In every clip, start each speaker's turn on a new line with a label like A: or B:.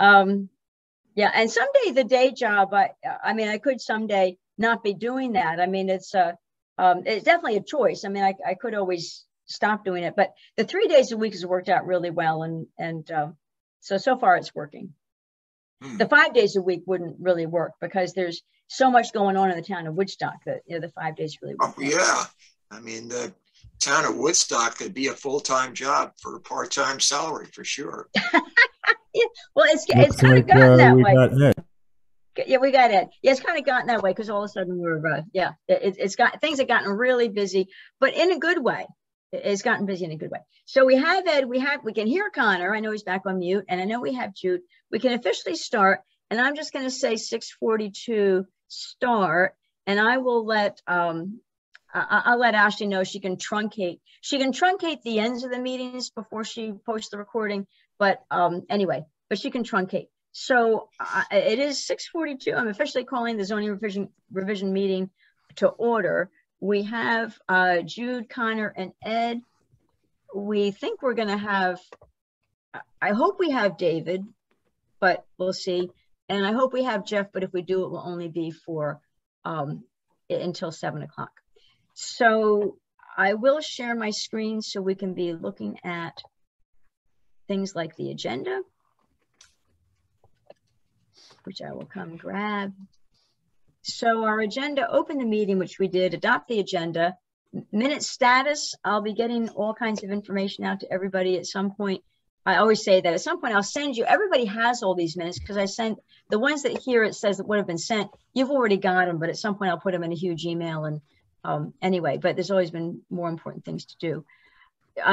A: Yeah, and someday the day job, I mean, I could someday not be doing that. I mean, it's definitely a choice. I mean, I could always stop doing it, but the 3 days a week has worked out really well, and so far it's working. The 5 days a week wouldn't really work because there's so much going on in the town of Woodstock that the 5 days really work.
B: Oh, yeah. I mean, the town of Woodstock could be a full-time job for a part-time salary for sure.
A: Yeah, well, it's kind of gotten that way. Yeah, we got it. Yeah, it's kind of gotten that way because all of a sudden we're it's got things have gotten really busy, but in a good way. It's gotten busy in a good way. So we have Ed, we can hear Connor. I know he's back on mute, and I know we have Jude. We can officially start, and I'm just going to say 6:42 start, and I will let I'll let Ashley know she can truncate. She can truncate the ends of the meetings before she posts the recording, but anyway, but she can truncate. So it is 6:42. I'm officially calling the zoning revision meeting to order. We have Jude, Connor, and Ed. We think we're going to have, I hope we have David, but we'll see. And I hope we have Jeff, but if we do, it will only be for until 7 o'clock. So I will share my screen so we can be looking at things like the agenda, which I will come grab. So our agenda, open the meeting, which we did, adopt the agenda, minute status. I'll be getting all kinds of information out to everybody at some point. I always say that at some point I'll send you, everybody has all these minutes because I sent the ones that here it says that would have been sent, you've already got them, but at some point I'll put them in a huge email and anyway, but there's always been more important things to do.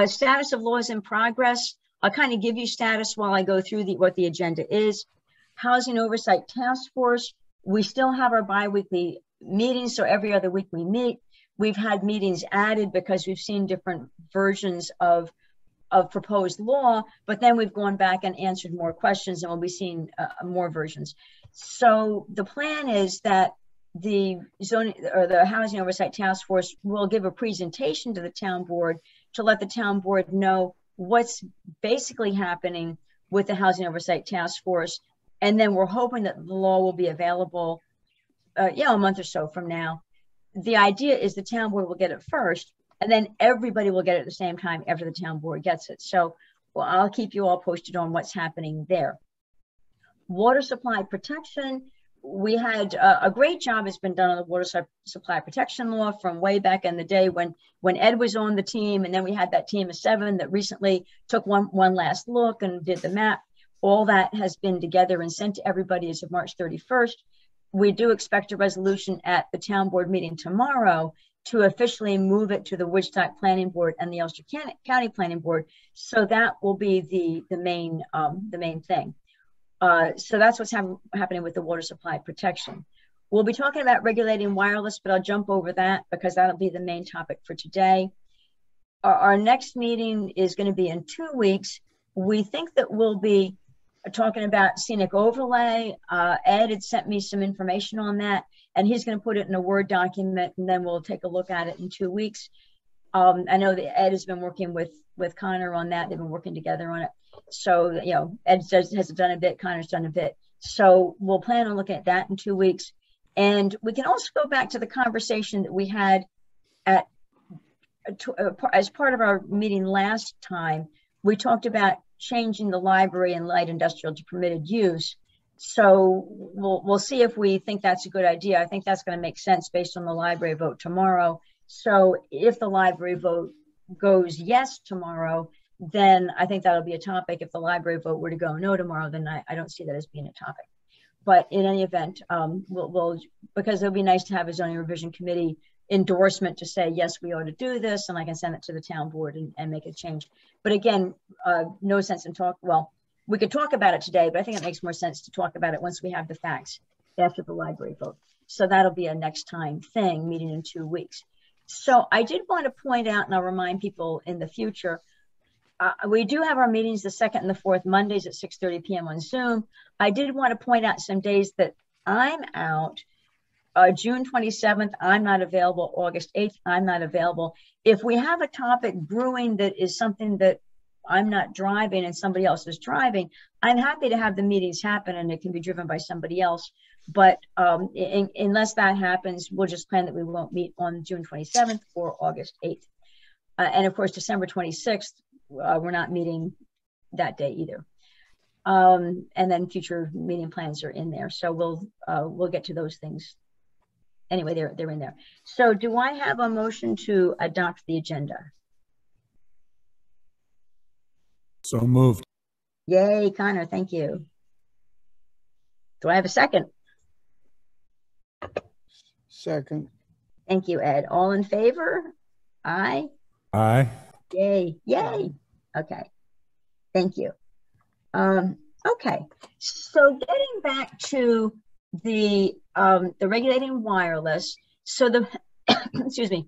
A: Status of laws in progress. I'll kind of give you status while I go through what the agenda is. Housing Oversight Task Force. We still have our bi-weekly meetings, so every other week we meet. We've had meetings added because we've seen different versions of proposed law, but then we've gone back and answered more questions, and we'll be seeing more versions. So the plan is that the zoning or the Housing Oversight Task Force will give a presentation to the town board to let the town board know what's basically happening with the Housing Oversight Task Force. And then we're hoping that the law will be available, a month or so from now. The idea is the town board will get it first, and then everybody will get it at the same time after the town board gets it. So, well, I'll keep you all posted on what's happening there. Water supply protection. We had a great job has been done on the water supply protection law from way back in the day when Ed was on the team, and then we had that team of 7 that recently took one last look and did the map. All that has been together and sent to everybody as of March 31st. We do expect a resolution at the town board meeting tomorrow to officially move it to the Woodstock Planning Board and the Ulster County Planning Board. So that will be the main thing. So that's what's happening with the water supply protection. We'll be talking about regulating wireless, but I'll jump over that because that'll be the main topic for today. Our next meeting is going to be in 2 weeks. We think that we'll be talking about scenic overlay. Ed had sent me some information on that, and he's going to put it in a Word document, and then we'll take a look at it in 2 weeks. I know that Ed has been working with Connor on that. They've been working together on it. So, Ed has done a bit, Connor's done a bit. So we'll plan on looking at that in 2 weeks. And we can also go back to the conversation that we had as part of our meeting last time. We talked about changing the library and light industrial to permitted use. So we'll see if we think that's a good idea. I think that's going to make sense based on the library vote tomorrow. So if the library vote goes yes tomorrow, then I think that'll be a topic. If the library vote were to go no tomorrow, then I don't see that as being a topic. But in any event, we'll because it'll be nice to have a zoning revision committee endorsement to say, yes, we ought to do this, and I can send it to the town board and make a change. But again, no sense in well, we could talk about it today, but I think it makes more sense to talk about it once we have the facts after the library vote. So that'll be a next time thing, meeting in 2 weeks. So I did want to point out, and I'll remind people in the future, we do have our meetings the 2nd and the 4th Mondays at 6:30 p.m. on Zoom. I did want to point out some days that I'm out. June 27th, I'm not available. August 8th, I'm not available. If we have a topic brewing that is something that I'm not driving and somebody else is driving, I'm happy to have the meetings happen and it can be driven by somebody else. But unless that happens, we'll just plan that we won't meet on June 27th or August 8th. And of course, December 26th, we're not meeting that day either. And then future meeting plans are in there. So we'll get to those things. Anyway, they're in there. So do I have a motion to adopt the agenda?
C: So moved.
A: Yay, Connor, thank you. Do I have a second?
D: Second.
A: Thank you, Ed. All in favor? Aye.
C: Aye.
A: Yay, yay. Okay, thank you. Okay, so getting back to the regulating wireless. So the excuse me,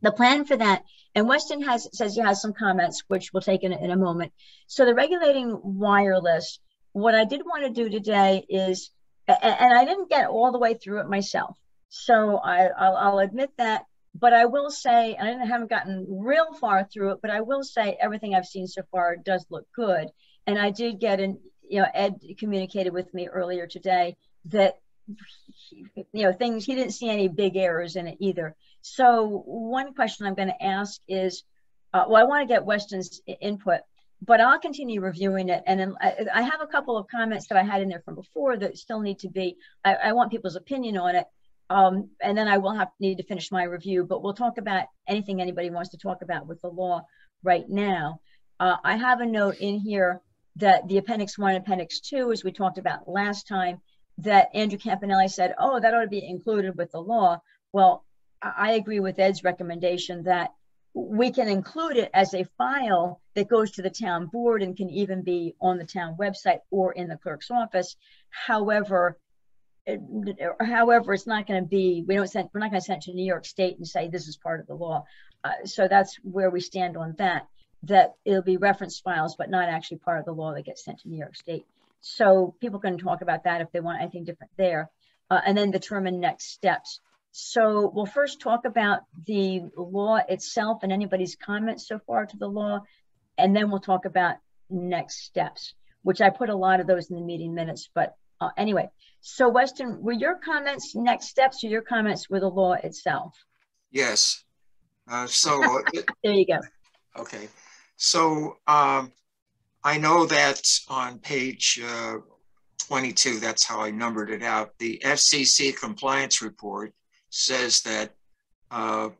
A: the plan for that, and Weston says he has some comments, which we'll take in a moment. So the regulating wireless, what I did want to do today is, and I didn't get all the way through it myself, so I'll admit that, but I will say, and I haven't gotten real far through it, but I will say everything I've seen so far does look good. And I did get Ed communicated with me earlier today that, things, he didn't see any big errors in it either. So one question I'm going to ask is, well, I want to get Weston's input, but I'll continue reviewing it. And then I have a couple of comments that I had in there from before that still need to be, I want people's opinion on it. And then I will need to finish my review, but we'll talk about anything anybody wants to talk about with the law right now. I have a note in here that the Appendix 1 and Appendix 2, as we talked about last time, that Andrew Campanelli said, oh, that ought to be included with the law. Well, I agree with Ed's recommendation that we can include it as a file that goes to the town board and can even be on the town website or in the clerk's office. However, it's not going to be, we're not going to send it to New York State and say this is part of the law. So that's where we stand on that it'll be reference files, but not actually part of the law that gets sent to New York State. So people can talk about that if they want anything different there, and then determine next steps. So we'll first talk about the law itself and anybody's comments so far to the law, and then we'll talk about next steps, which I put a lot of those in the meeting minutes. But anyway, so Weston, were your comments next steps or your comments with the law itself?
B: Yes. So
A: there you go.
B: Okay. So I know that on page 22, that's how I numbered it out, the FCC compliance report says that an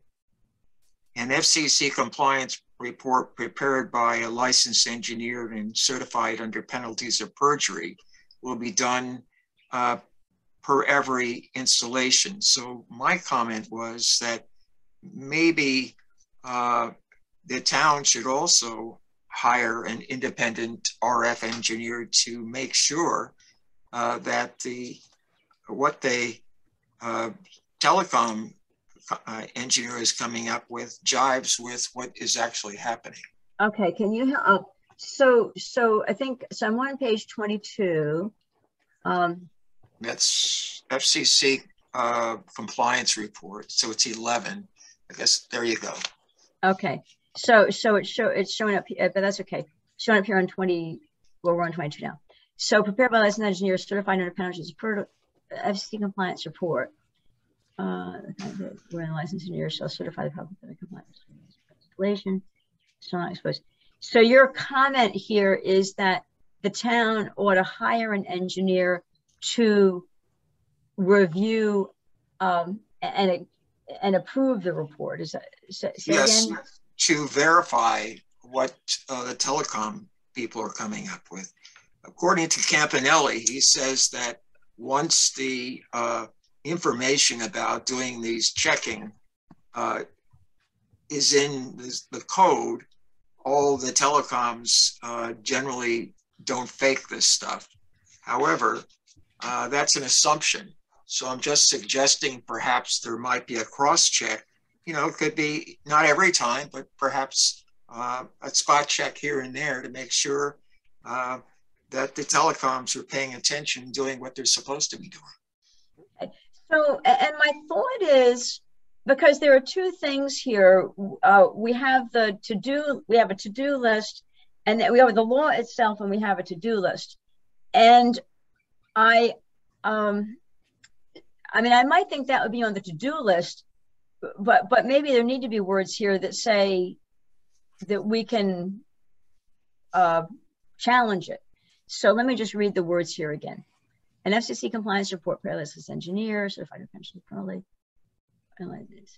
B: FCC compliance report prepared by a licensed engineer and certified under penalties of perjury will be done per every installation. So my comment was that maybe the town should also hire an independent RF engineer to make sure that what the telecom engineer is coming up with jives with what is actually happening.
A: Okay, can you help? So I think, so I'm on page 22.
B: That's FCC compliance report. So it's 11. I guess there you go.
A: Okay, so it's showing up, but that's okay. Showing up here on 20. Well, we're on 22 now. So prepared by licensed engineers, certified under penalties per FCC compliance report. We're in licensed engineers shall certify the public that compliance installation. So not exposed. So your comment here is that the town ought to hire an engineer to review and approve the report. Is that
B: yes,
A: again?
B: To verify what the telecom people are coming up with. According to Campanelli, he says that once the information about doing these checking is in the code, all the telecoms generally don't fake this stuff. However, that's an assumption. So I'm just suggesting perhaps there might be a cross-check. You know, it could be not every time, but perhaps a spot check here and there to make sure that the telecoms are paying attention, doing what they're supposed to be doing.
A: So, and my thought is, because there are two things here, we have a to-do list, And then we have the law itself, and we have a to-do list. And I mean, I might think that would be on the to-do list, but maybe there need to be words here that say that we can challenge it. So let me just read the words here again. An FCC compliance report, licensed engineer, certified pension probably. I like this.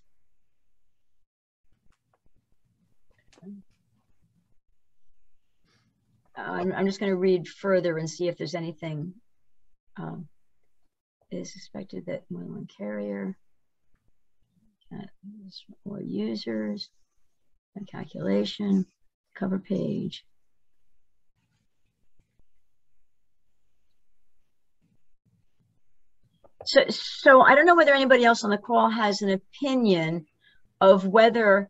A: I'm just going to read further and see if there's anything. It is suspected that more than one carrier or users, a calculation, cover page. So I don't know whether anybody else on the call has an opinion of whether,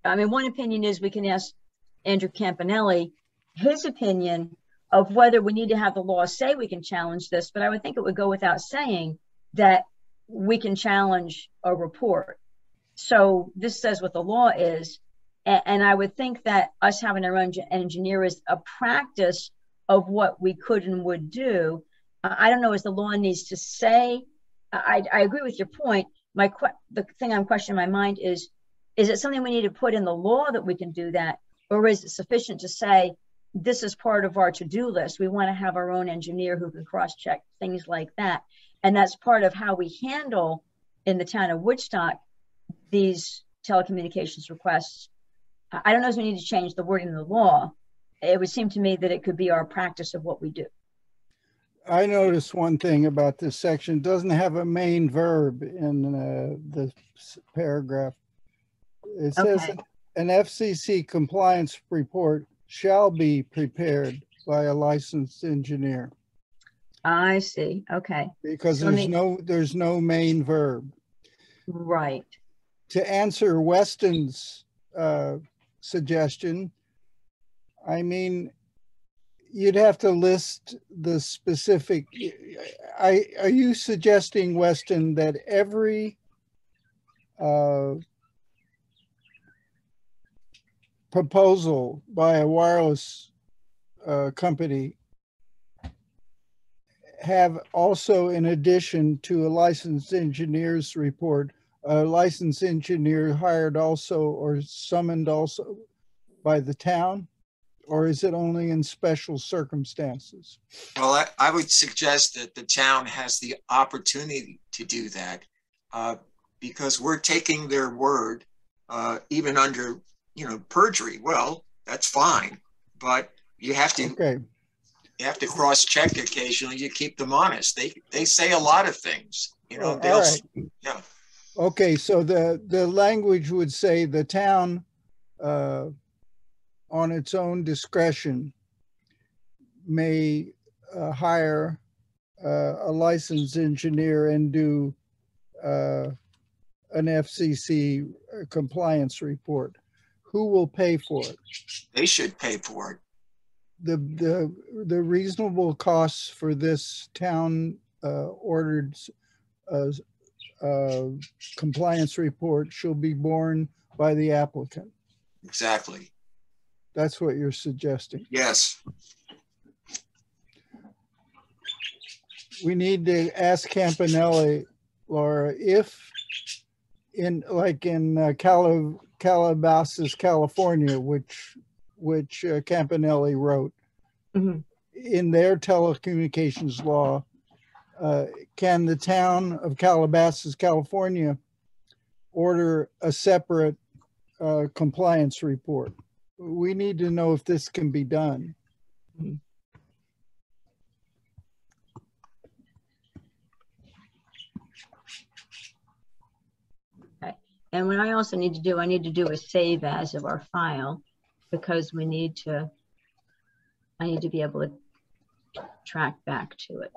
A: I mean, one opinion is we can ask Andrew Campanelli his opinion of whether we need to have the law say we can challenge this, but I would think it would go without saying that we can challenge a report. So this says what the law is, and I would think that us having our own engineer is a practice of what we could and would do. I don't know as the law needs to say. I agree with your point. The thing I'm questioning in my mind is it something we need to put in the law that we can do that, or is it sufficient to say this is part of our to-do list? We want to have our own engineer who can cross-check things like that, and that's part of how we handle in the town of Woodstock these telecommunications requests. I don't know if we need to change the wording of the law. It would seem to me that it could be our practice of what we do.
D: I noticed one thing about this section. It doesn't have a main verb in the paragraph. It says
A: Okay.
D: an FCC compliance report shall be prepared by a licensed engineer.
A: I see. Okay.
D: Because
A: So
D: there's no main verb.
A: Right.
D: To answer Weston's suggestion, I mean, you'd have to list the specific. Are you suggesting, Weston, that every proposal by a wireless company have also, in addition to a licensed engineer's report, a licensed engineer hired also or summoned also by the town? Or is it only in special circumstances?
B: Well, I would suggest that the town has the opportunity to do that because we're taking their word, even under, perjury. Well, that's fine, but you have to.
D: Okay.
B: You have to cross-check occasionally. You keep them honest. They say a lot of things.
D: All right.
B: Yeah.
D: Okay, so the language would say the town, on its own discretion, may hire a licensed engineer and do an FCC compliance report. Who will pay for it?
B: They should pay for it.
D: The reasonable costs for this town ordered compliance report shall be borne by the applicant.
B: Exactly.
D: That's what you're suggesting.
B: Yes.
D: We need to ask Campanelli, Laura, if in Calabasas, California, which Campanelli wrote,
A: Mm-hmm.
D: in their telecommunications law, can the town of Calabasas, California, order a separate compliance report? We need to know if this can be done.
A: Okay. And what I also need to do, I need to do a save as of our file, because I need to be able to track back to it.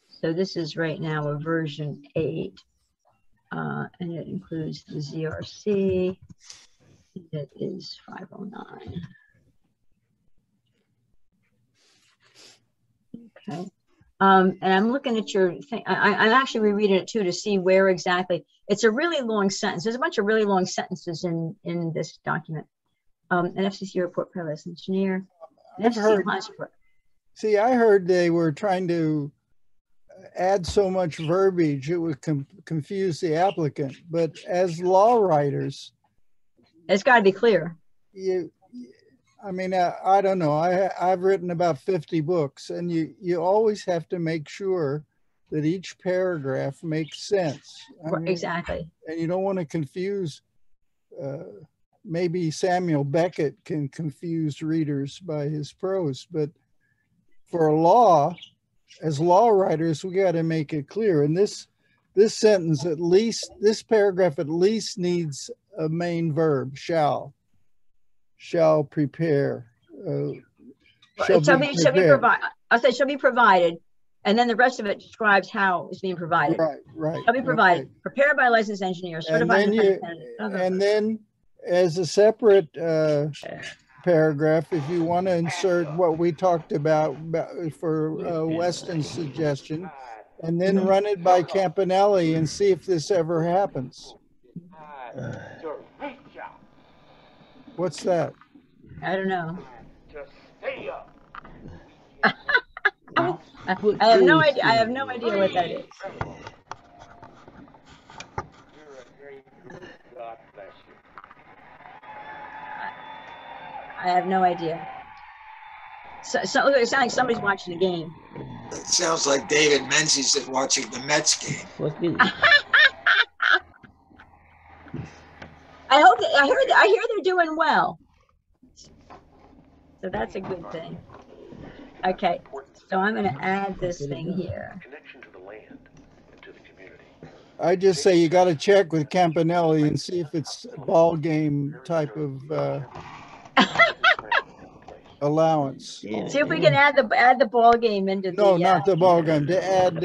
A: So this is right now a version 8, and it includes the ZRC. It is 509. Okay. And I'm looking at your thing. I'm actually rereading it too to see where exactly. It's a really long sentence. There's a bunch of really long sentences in this document. An FCC report, licensed engineer.
D: I've heard, see, I heard they were trying to add so much verbiage, it would confuse the applicant. But as law writers,
A: It's got to be clear.
D: I mean, I don't know. I've written about 50 books, and you always have to make sure that each paragraph makes sense. I mean,
A: Exactly.
D: And you don't want to confuse, maybe Samuel Beckett can confuse readers by his prose, but for law, as law writers, we got to make it clear. And this sentence, at least, this paragraph at least needs a main verb, shall prepare. Shall be
A: provided. I'll say shall be provided. And then the rest of it describes how it's being provided.
D: Right.
A: Shall be provided. Okay. Prepared by a licensed engineer, certified
D: and then as a separate paragraph, if you want to insert what we talked about for Weston's suggestion, and then run it by Campanelli and see if this ever happens. What's that?
A: I don't know.
E: Just stay up.
A: I have no idea. I have no idea what that is. I have no idea. So it sounds like somebody's watching the game.
B: It sounds like David Menzies is watching the Mets game.
A: I hear they're doing well. So that's a good thing. Okay, so I'm going to add this thing here.
E: Connection to the land and to the community.
D: I just say you got to check with Campanelli and see if it's a ball game type of allowance.
A: See if we can add the ball game into the.
D: No, not the ball game. To add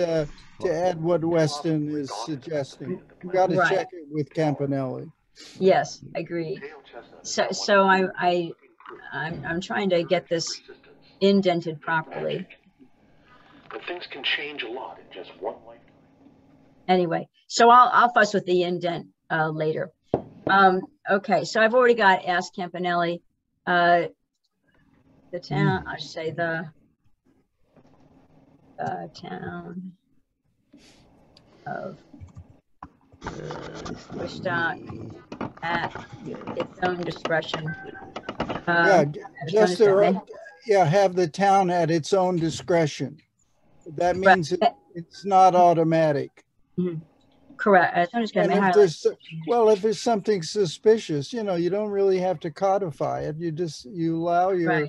D: what Weston is suggesting. You got to check it with Campanelli.
A: Yes, agreed. So I'm trying to get this indented properly.
E: But things can change a lot in just one lifetime.
A: Anyway, so I'll fuss with the indent later. Okay, so I've already got ask Campanelli. The town, I should say the town of Woodstock at its own discretion.
D: Have the town at its own discretion. That means it's not automatic.
A: Mm-hmm. Correct. I'm just going to
D: if there's something suspicious, you don't really have to codify it. You allow your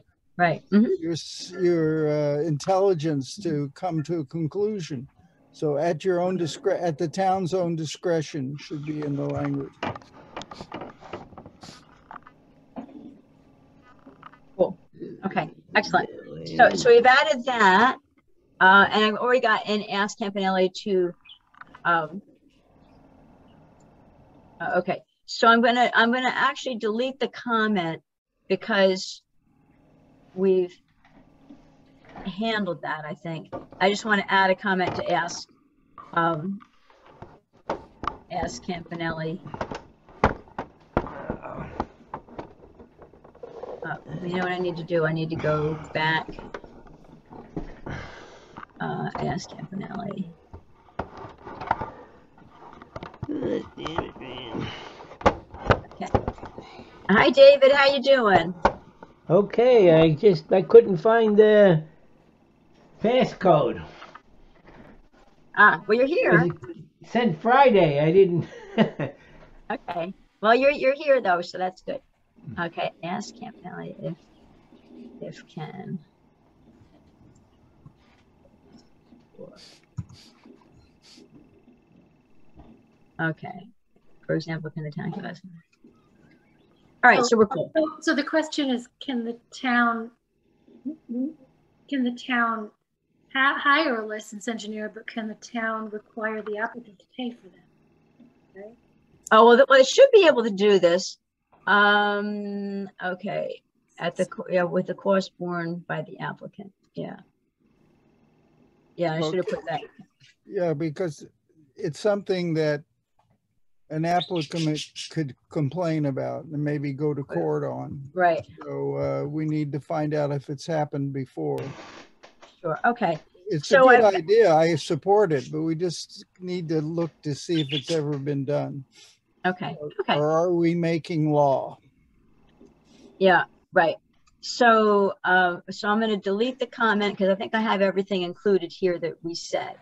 D: your intelligence to come to a conclusion. So at your own at the town's own discretion should be in the language.
A: Cool. Okay. Excellent. So we've added that, and I've already got an ask Campanelli to. Okay. So I'm gonna actually delete the comment because we've handled that. I think I just want to add a comment to ask Campanelli. You know what I need to do? I need to go back. Ask Campanelli. Okay. Hi, David. How you doing?
F: Okay. I couldn't find the passcode.
A: Well, you're here.
F: It said Friday. I didn't.
A: Okay. Well, you're here though, so that's good. Okay. Ask Campanelli if can. Okay. For example, can the town give us? All right, so we're cool.
G: So the question is, can the town hire a licensed engineer, but can the town require the applicant to pay for them? Right?
A: Oh, well, it should be able to do this. Okay, with the cost borne by the applicant. Yeah. Yeah, I should have put that.
D: Yeah, because it's something that an applicant could complain about and maybe go to court on.
A: Right.
D: So we need to find out if it's happened before.
A: Sure. Okay.
D: It's
A: So
D: a good idea. I support it, but we just need to look to see if it's ever been done.
A: Okay. Okay.
D: Or are we making law?
A: Yeah. Right. So, so I'm going to delete the comment because I think I have everything included here that we said.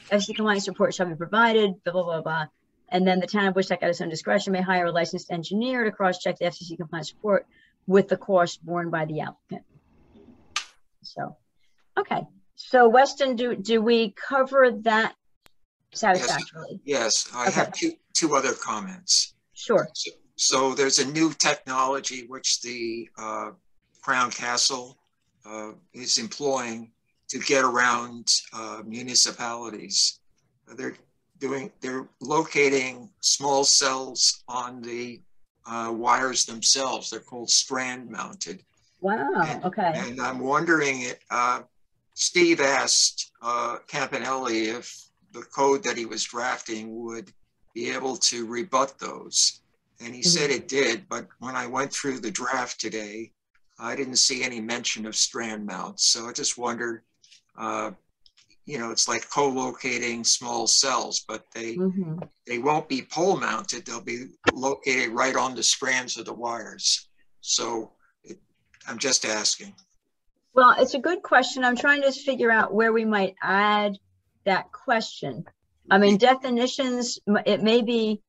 A: FCC compliance report shall be provided, blah, blah, blah, blah. And then the town of Woodstock at its own discretion may hire a licensed engineer to cross-check the FCC compliance report with the cost borne by the applicant. So, okay. So Weston, do we cover that satisfactorily?
B: Yes, I have two other comments.
A: Sure.
B: So there's a new technology which the Crown Castle is employing to get around municipalities. They're locating small cells on the wires themselves. They're called strand mounted.
A: Wow. Okay.
B: And I'm wondering, Steve asked Campanelli if the code that he was drafting would be able to rebut those. And he said it did, but when I went through the draft today, I didn't see any mention of strand mounts. So I just wondered, you know, it's like co-locating small cells, but they won't be pole mounted. They'll be located right on the strands of the wires. So I'm just asking.
A: Well, it's a good question. I'm trying to figure out where we might add that question. I mean, definitions, it may be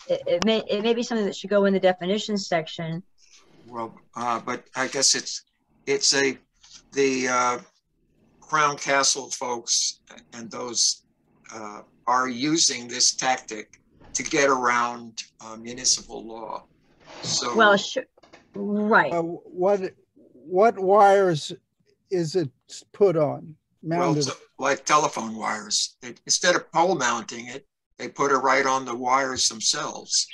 A: something that should go in the definitions section.
B: Well, but I guess the Crown Castle folks and those are using this tactic to get around municipal law. So,
A: well, right.
D: What wires is it put on? Mounted?
B: Well, like telephone wires. Instead of pole mounting it, they put it right on the wires themselves.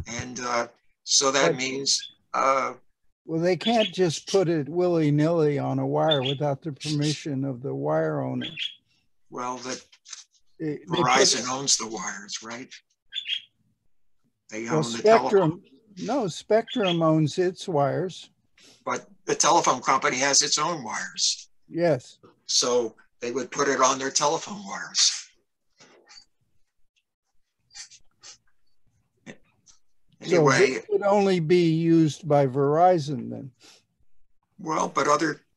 B: And so that means...
D: well, they can't just put it willy-nilly on a wire without the permission of the wire owner.
B: Well, Verizon owns the wires, right? They own the telephone.
D: No, Spectrum owns its wires.
B: But the telephone company has its own wires.
D: Yes.
B: So they would put it on their telephone wires. Anyway,
D: so it would only be used by Verizon then.
B: Well, but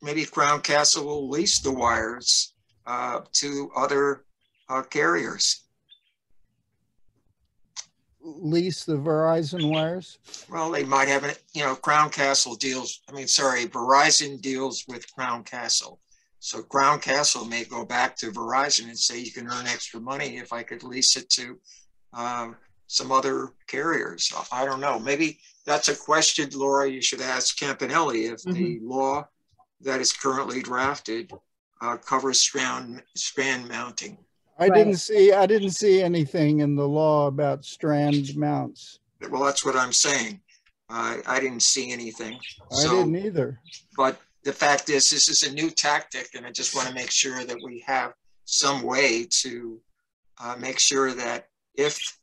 B: maybe Crown Castle will lease the wires to other carriers.
D: Lease the Verizon wires?
B: Well, they might have Crown Castle Verizon deals with Crown Castle. So Crown Castle may go back to Verizon and say, you can earn extra money if I could lease it to some other carriers. I don't know. Maybe that's a question, Laura, you should ask Campanelli if the law that is currently drafted covers strand mounting.
D: I didn't see anything in the law about strand mounts.
B: Well, that's what I'm saying. I didn't see anything.
D: I didn't either. But
B: the fact is, this is a new tactic, and I just want to make sure that we have some way to make sure that if...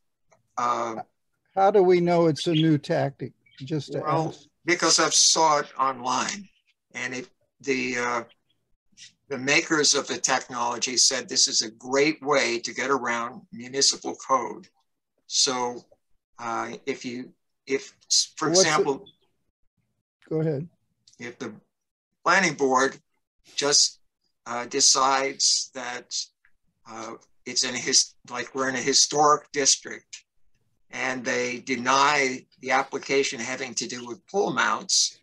D: how do we know it's a new tactic? Just to ask.
B: Because I've saw it online, and the makers of the technology said this is a great way to get around municipal code. So if for example,
D: go ahead.
B: If the planning board just decides that it's like we're in a historic district, and they deny the application having to do with pole mounts,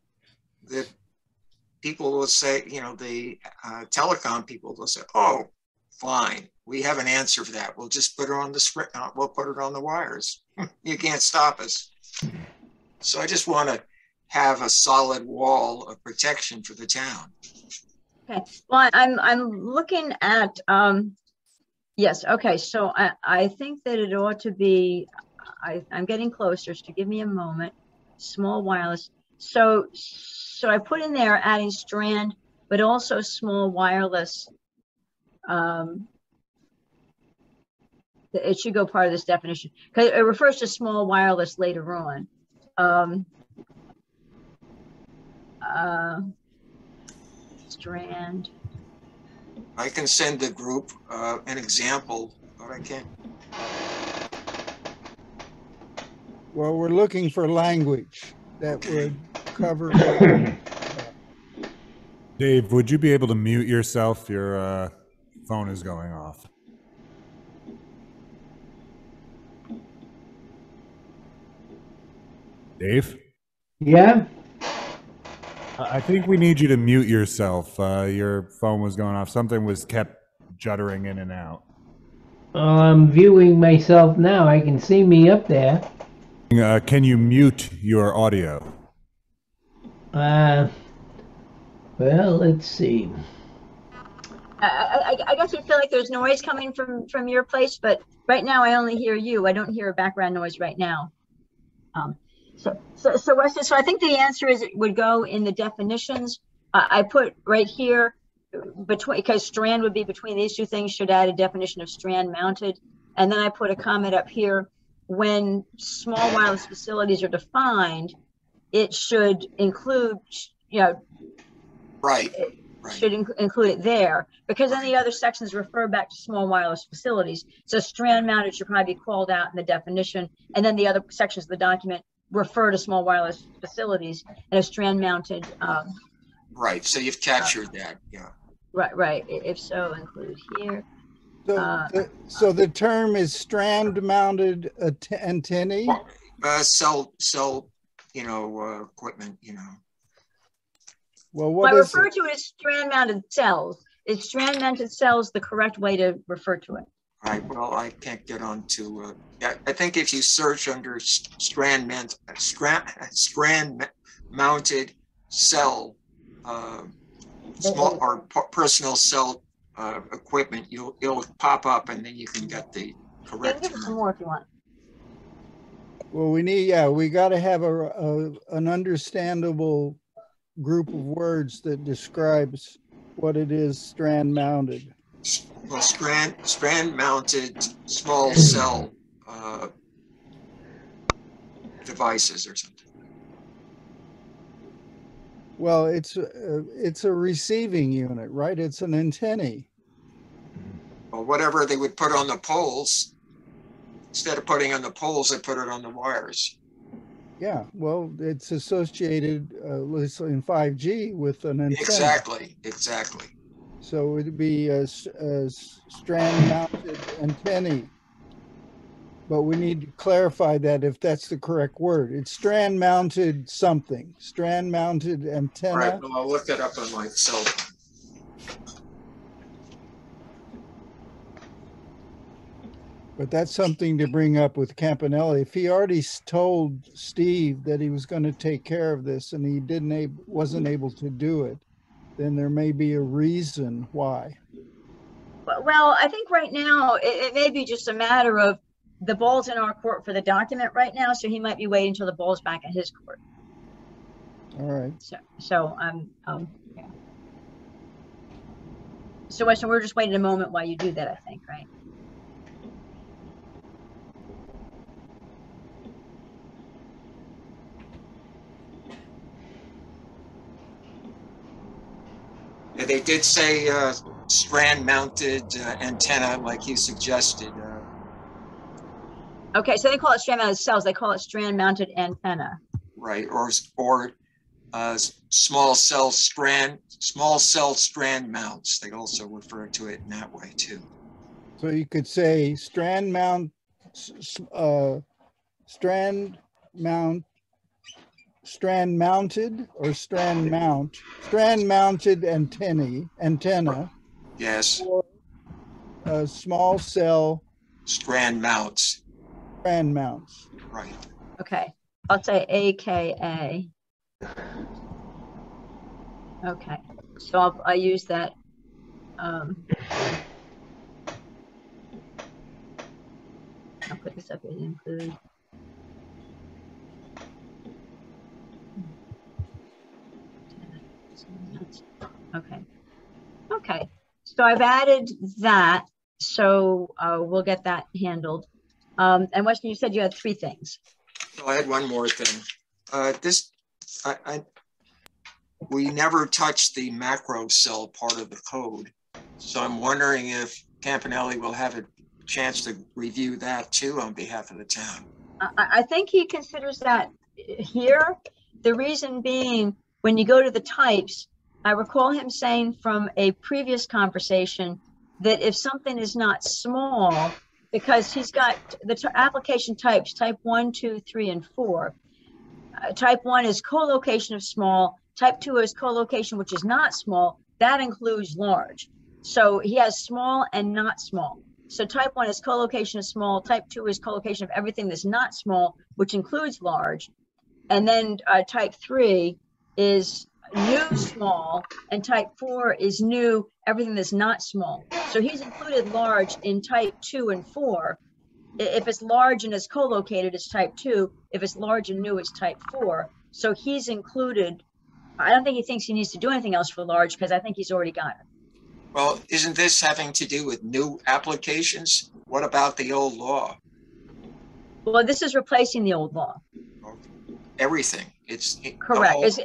B: the people will say, the telecom people will say, oh, fine, we have an answer for that. We'll just put it on we'll put it on the wires. You can't stop us. So I just want to have a solid wall of protection for the town.
A: Okay, well, I'm looking at, yes, okay, so I think that it ought to be, I'm getting closer, so give me a moment. Small wireless. So I put in there adding strand, but also small wireless It should go part of this definition because it refers to small wireless later on. Strand.
B: I can send the group an example, but I can't.
D: Well, we're looking for language that would cover what.
C: Dave, would you be able to mute yourself? Your phone is going off. Dave?
F: Yeah?
C: I think we need you to mute yourself. Your phone was going off. Something was kept juddering in and out.
F: I'm viewing myself now. I can see me up there.
C: Can you mute your audio?
F: Well, let's see.
A: I guess I feel like there's noise coming from your place, but right now I only hear you. I don't hear a background noise right now. So Wesley, so I think the answer is it would go in the definitions. I put right here between, because strand would be between these two things, should add a definition of strand mounted. And then I put a comment up here, when small wireless facilities are defined, it should include,
B: Right.
A: should include it there, because then the other sections refer back to small wireless facilities. So strand mounted should probably be called out in the definition, and then the other sections of the document refer to small wireless facilities, and a strand mounted.
B: Right. So you've captured that. Yeah.
A: Right. If so, include here.
D: So the term is strand mounted antennae.
B: Cell, equipment.
D: Well, what
A: I
D: is
A: refer
D: it?
A: to it as strand mounted cells. Is strand mounted cells the correct way to refer to it?
B: Right. Well, I can't get on to. I think if you search under strand mounted cell, small or personal cell equipment, it'll pop up, and then you can get the correct
A: Give us some
B: term.
A: more if you want.
D: Well, we got to have an understandable group of words that describes what it is strand mounted.
B: Well, strand mounted small cell devices or something.
D: Well, it's a receiving unit, right? It's an antennae.
B: Well, whatever they would put on the poles, instead of putting on the poles, they put it on the wires.
D: Yeah, well, it's associated in 5G with an antenna.
B: Exactly.
D: So it'd be a strand-mounted antennae. But we need to clarify that if that's the correct word. It's strand-mounted something, strand-mounted antenna.
B: All right, well, I'll look it up on my cell phone.
D: But that's something to bring up with Campanelli. If he already told Steve that he was going to take care of this and he wasn't able to do it, then there may be a reason why.
A: Well, I think right now it may be just a matter of the ball's in our court for the document right now, so he might be waiting until the ball's back in his court.
D: All right.
A: Yeah. So Weston, we're just waiting a moment while you do that, I think, right?
B: Yeah, they did say strand-mounted antenna, like you suggested.
A: Okay, so they call it strand-mounted cells. They call it strand-mounted antenna.
B: Right, or small cell strand mounts. They also refer to it in that way too.
D: So you could say strand mounted or strand mounted antenna.
B: Yes.
D: Or a small cell
B: strand mounts.
D: Right.
A: Okay, I'll say AKA. Okay, so I use that. I'll put this up here, include. Okay. So I've added that. So we'll get that handled. And Weston, you said you had 3 things.
B: Well, I had one more thing. We never touched the macro cell part of the code. So I'm wondering if Campanelli will have a chance to review that too on behalf of the town.
A: I think he considers that here. The reason being, when you go to the types, I recall him saying from a previous conversation that if something is not small, because he's got the application types, type 1, 2, 3, and 4. Type 1 is co-location of small. Type 2 is co-location, which is not small. That includes large. So he has small and not small. So type 1 is co-location of small. Type 2 is co-location of everything that's not small, which includes large. And then type 3 is new small, and type 4 is new everything that's not small. So he's included large in type 2 and 4. If it's large and it's co-located, it's type 2. If it's large and new, it's type 4. So he's included. I don't think he thinks he needs to do anything else for large, because I think he's already got it.
B: Well, isn't this having to do with new applications? What about the old law?
A: Well, this is replacing the old law.
B: Everything. It's
A: correct.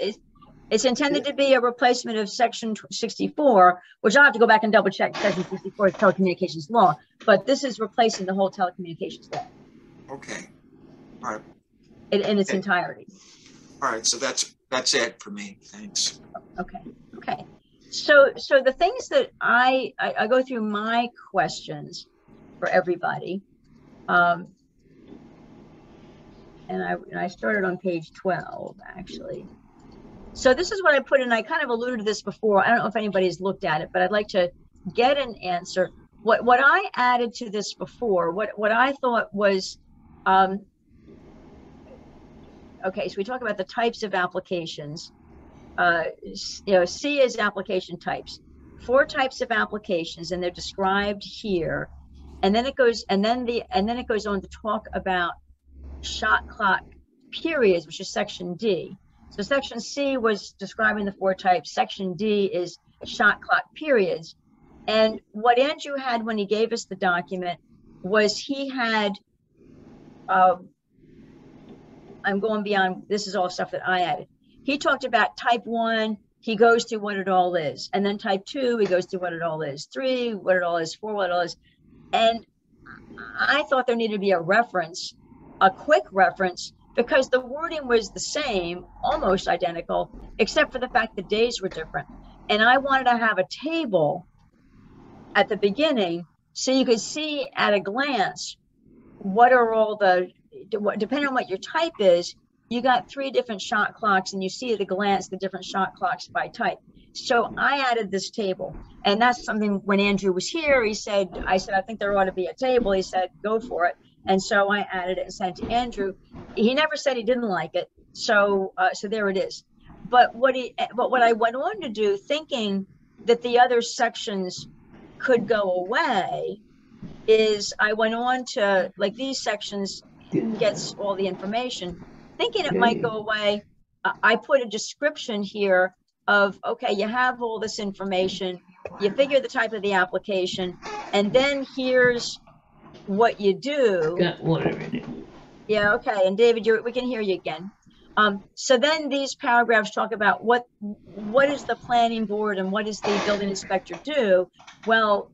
A: It's intended to be a replacement of Section 64, which I'll have to go back and double check. Section 64 is telecommunications law, but this is replacing the whole telecommunications law.
B: Okay. All right.
A: In its entirety.
B: All right. So that's it for me. Thanks.
A: Okay. Okay. So the things that I go through my questions for everybody, and I started on page 12 actually. So this is what I put in. I kind of alluded to this before. I don't know if anybody's looked at it, but I'd like to get an answer. What I added to this before, what I thought was, okay, so we talk about the types of applications. C is application types. 4 types of applications, and they're described here. And then it goes, and then it goes on to talk about shot clock periods, which is section D. So section C was describing the 4 types. Section D is shot clock periods. And what Andrew had when he gave us the document was he had, I'm going beyond, this is all stuff that I added. He talked about type 1, he goes through what it all is. And then type 2, he goes through what it all is. 3, what it all is. 4, what it all is. And I thought there needed to be a reference, a quick reference, because the wording was the same, almost identical, except for the fact the days were different. And I wanted to have a table at the beginning so you could see at a glance what are all the, depending on what your type is, you got 3 different shot clocks, and you see at a glance the different shot clocks by type. So I added this table, and that's something when Andrew was here, I said, I think there ought to be a table. He said, go for it. And so I added it and sent it to Andrew. He never said he didn't like it. So there it is. But what I went on to do, thinking that the other sections could go away, is I went on to, like, these sections gets all the information. Thinking it might go away, I put a description here of, okay, you have all this information, you figure the type of the application, and then here's what you do.
F: Got water in it.
A: Yeah, okay. And David, we can hear you again. So then these paragraphs talk about what is the planning board and what does the building inspector do? Well,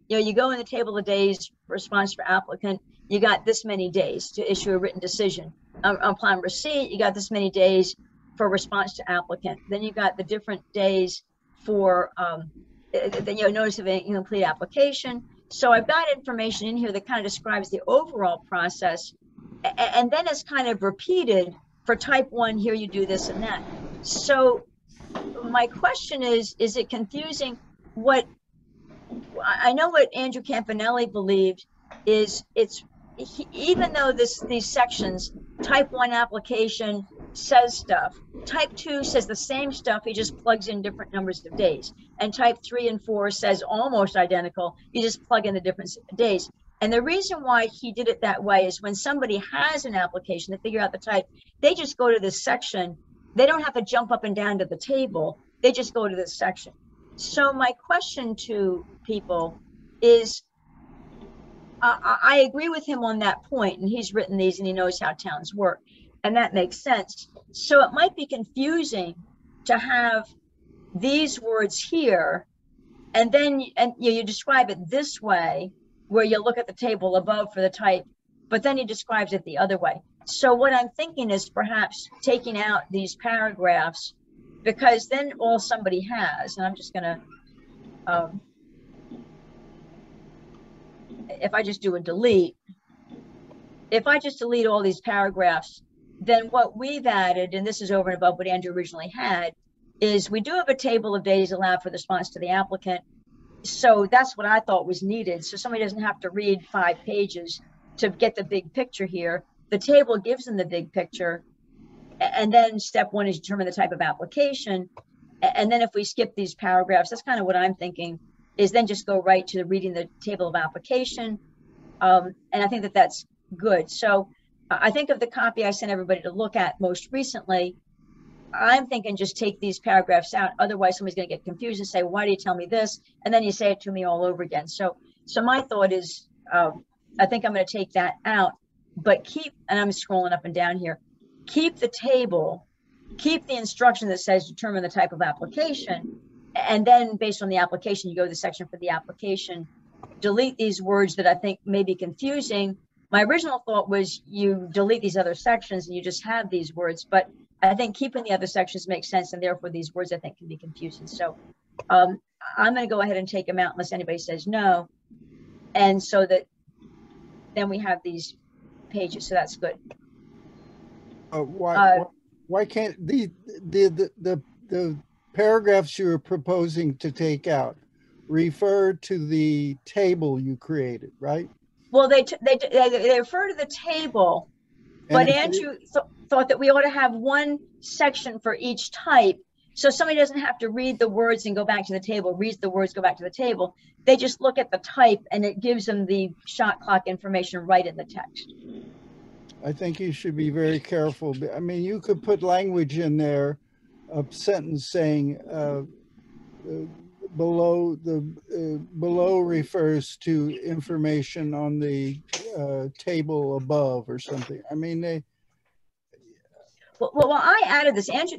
A: you go in the table of days, response for applicant, you got this many days to issue a written decision. Upon receipt, you got this many days for response to applicant. Then you got the different days for notice of an incomplete application. So I've got information in here that kind of describes the overall process, and then it's kind of repeated for type 1, here you do this and that. So my question is it confusing? What I know what Andrew Campanelli believed is even though these sections, type 1 application says stuff, type 2 says the same stuff, he just plugs in different numbers of days, and type 3 and 4 says almost identical, you just plug in the different days. And the reason why he did it that way is when somebody has an application, they figure out the type, they just go to this section, they don't have to jump up and down to the table, they just go to this section. So my question to people is, I agree with him on that point, and he's written these and he knows how towns work, and that makes sense. So it might be confusing to have these words here, and then you describe it this way, where you look at the table above for the type, but then he describes it the other way. So what I'm thinking is perhaps taking out these paragraphs, because then all somebody has, and I'm just going to, if I just do a delete, if I just delete all these paragraphs, then what we've added, and this is over and above what Andrew originally had, is we do have a table of days allowed for the response to the applicant. So that's what I thought was needed. So somebody doesn't have to read 5 pages to get the big picture here. The table gives them the big picture. And then step 1 is determine the type of application. And then if we skip these paragraphs, that's kind of what I'm thinking, is then just go right to reading the table of application. And I think that that's good. So I think of the copy I sent everybody to look at most recently, I'm thinking just take these paragraphs out. Otherwise, somebody's going to get confused and say, why do you tell me this? And then you say it to me all over again. So my thought is, I think I'm going to take that out, but keep, and I'm scrolling up and down here, keep the table, keep the instruction that says determine the type of application. And then based on the application, you go to the section for the application, delete these words that I think may be confusing. My original thought was you delete these other sections and you just have these words, but I think keeping the other sections makes sense, and therefore these words I think can be confusing. So I'm going to go ahead and take them out unless anybody says no. And so that then we have these pages, so that's good.
D: Why can't the paragraphs you're proposing to take out refer to the table you created, right?
A: Well, they refer to the table, but Andrew thought that we ought to have one section for each type, so somebody doesn't have to read the words and go back to the table, read the words, go back to the table. They just look at the type and it gives them the shot clock information right in the text.
D: I think you should be very careful. I mean, you could put language in there, a sentence saying below refers to information on the table above or something. I mean,
A: Well, I added this. Andrew,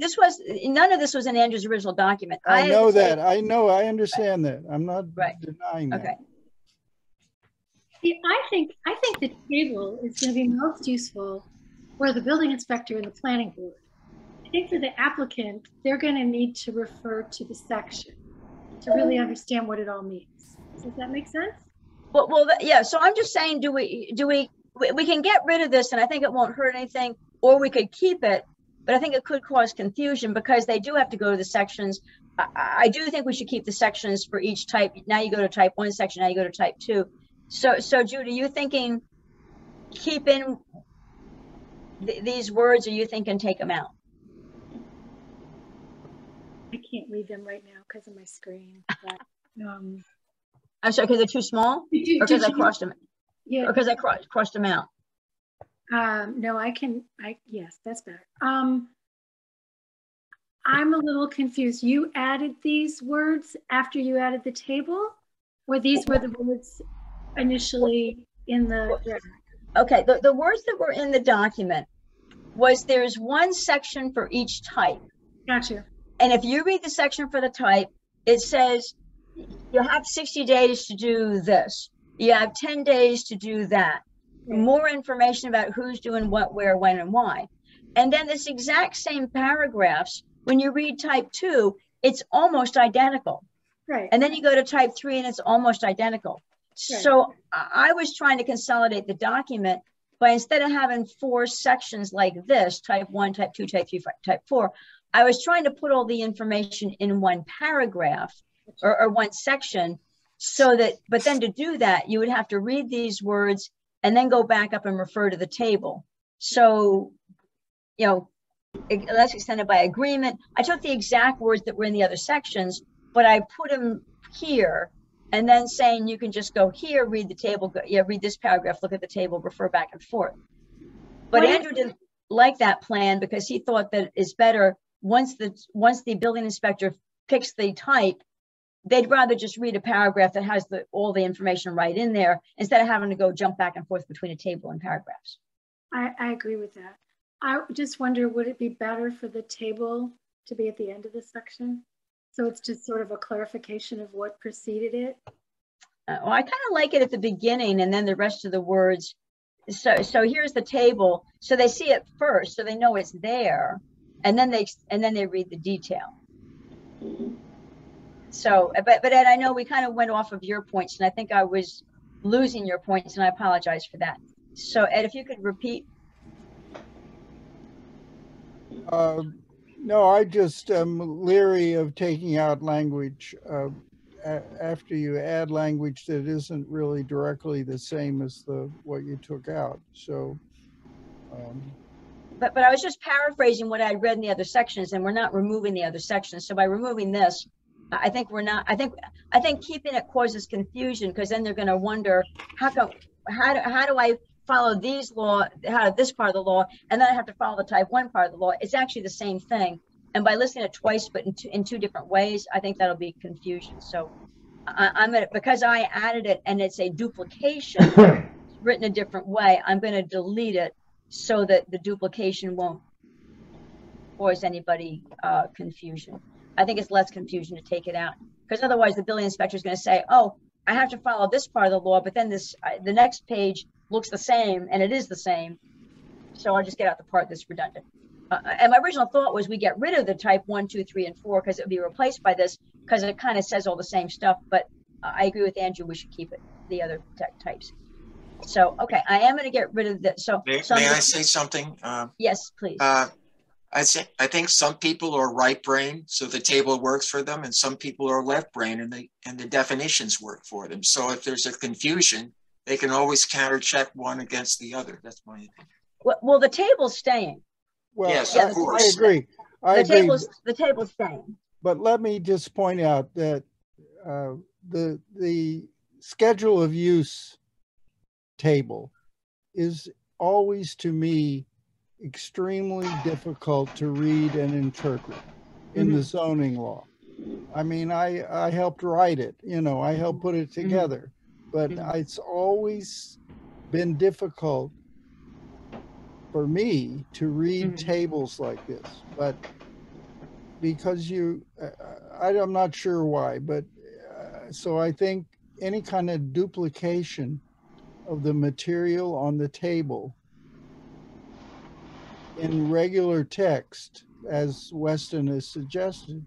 A: none of this was in Andrew's original document.
D: I know that. I understand that. I'm not denying that.
G: Okay. See, I think the table is going to be most useful for the building inspector and the planning board. I think for the applicant, they're going to need to refer to the section to really understand what it all means. Does that make sense?
A: Well, yeah. So I'm just saying, we can get rid of this, and I think it won't hurt anything, or we could keep it, but I think it could cause confusion because they do have to go to the sections. I do think we should keep the sections for each type. Now you go to type 1 section, now you go to type 2. So Judy, you thinking keep in these words, or you thinking take them out?
G: I can't read them right now because of my screen. But,
A: I'm sorry, because they're too small, or because I crossed them?
G: Yeah.
A: Or because I crossed them out?
G: No, yes, that's better. I'm a little confused. You added these words after you added the table, or these were the words initially in the draft?
A: Okay, the words that were in the document was there's one section for each type.
G: Gotcha.
A: And if you read the section for the type, it says you have 60 days to do this. You have 10 days to do that. More information about who's doing what, where, when, and why. And then this exact same paragraphs, when you read type 2, it's almost identical.
G: Right.
A: And then you go to type 3 and it's almost identical. Right. So I was trying to consolidate the document by, instead of having 4 sections like this, type 1, type 2, type 3, type 4, I was trying to put all the information in one paragraph or one section, so that, but then to do that, you would have to read these words and then go back up and refer to the table. So, you know, unless extended by agreement, I took the exact words that were in the other sections, but I put them here, and then saying you can just go here, read the table, read this paragraph, look at the table, refer back and forth. But Andrew didn't like that plan because he thought that it's better once the building inspector picks the type, they'd rather just read a paragraph that has all the information right in there instead of having to go jump back and forth between a table and paragraphs.
G: I agree with that. I just wonder, would it be better for the table to be at the end of this section? So it's just sort of a clarification of what preceded it.
A: Well, I kind of like it at the beginning and then the rest of the words. So here's the table. So they see it first, so they know it's there, and then they read the detail. So, but Ed, I know we kind of went off of your points, and I think I was losing your points, and I apologize for that. So Ed, if you could repeat.
D: No, I just am leery of taking out language after you add language that isn't really directly the same as what you took out. So,
A: but I was just paraphrasing what I read in the other sections, and we're not removing the other sections. So by removing this, I think we're not. I think keeping it causes confusion, because then they're going to wonder how do I follow this part of the law, and then I have to follow the type 1 part of the law. It's actually the same thing. And by listening to it twice, but in two different ways, I think that'll be confusion. So because I added it and it's a duplication, it's written a different way, I'm going to delete it so that the duplication won't cause anybody confusion. I think it's less confusion to take it out, because otherwise the building inspector is going to say, oh, I have to follow this part of the law, but then the next page looks the same, and it is the same. So I'll just get out the part that's redundant. And my original thought was we get rid of the type 1, 2, 3, and 4 because it would be replaced by this, because it kind of says all the same stuff. But I agree with Andrew, we should keep it, the other types. So, okay, I am going to get rid of that. So,
B: may I say something?
A: Yes, please.
B: I think some people are right brain, so the table works for them, and some people are left brain, and the definitions work for them. So if there's a confusion, they can always counter check one against the other. That's my opinion.
A: Well, the table's staying.
D: Well,
B: yes, of course.
D: I agree.
A: The table's staying.
D: But let me just point out that the schedule of use table is always, to me, extremely difficult to read and interpret in the zoning law. I mean, I helped write it, I helped put it together, but it's always been difficult for me to read tables like this. But because I'm not sure why, but so I think any kind of duplication of the material on the table in regular text, as Weston has suggested,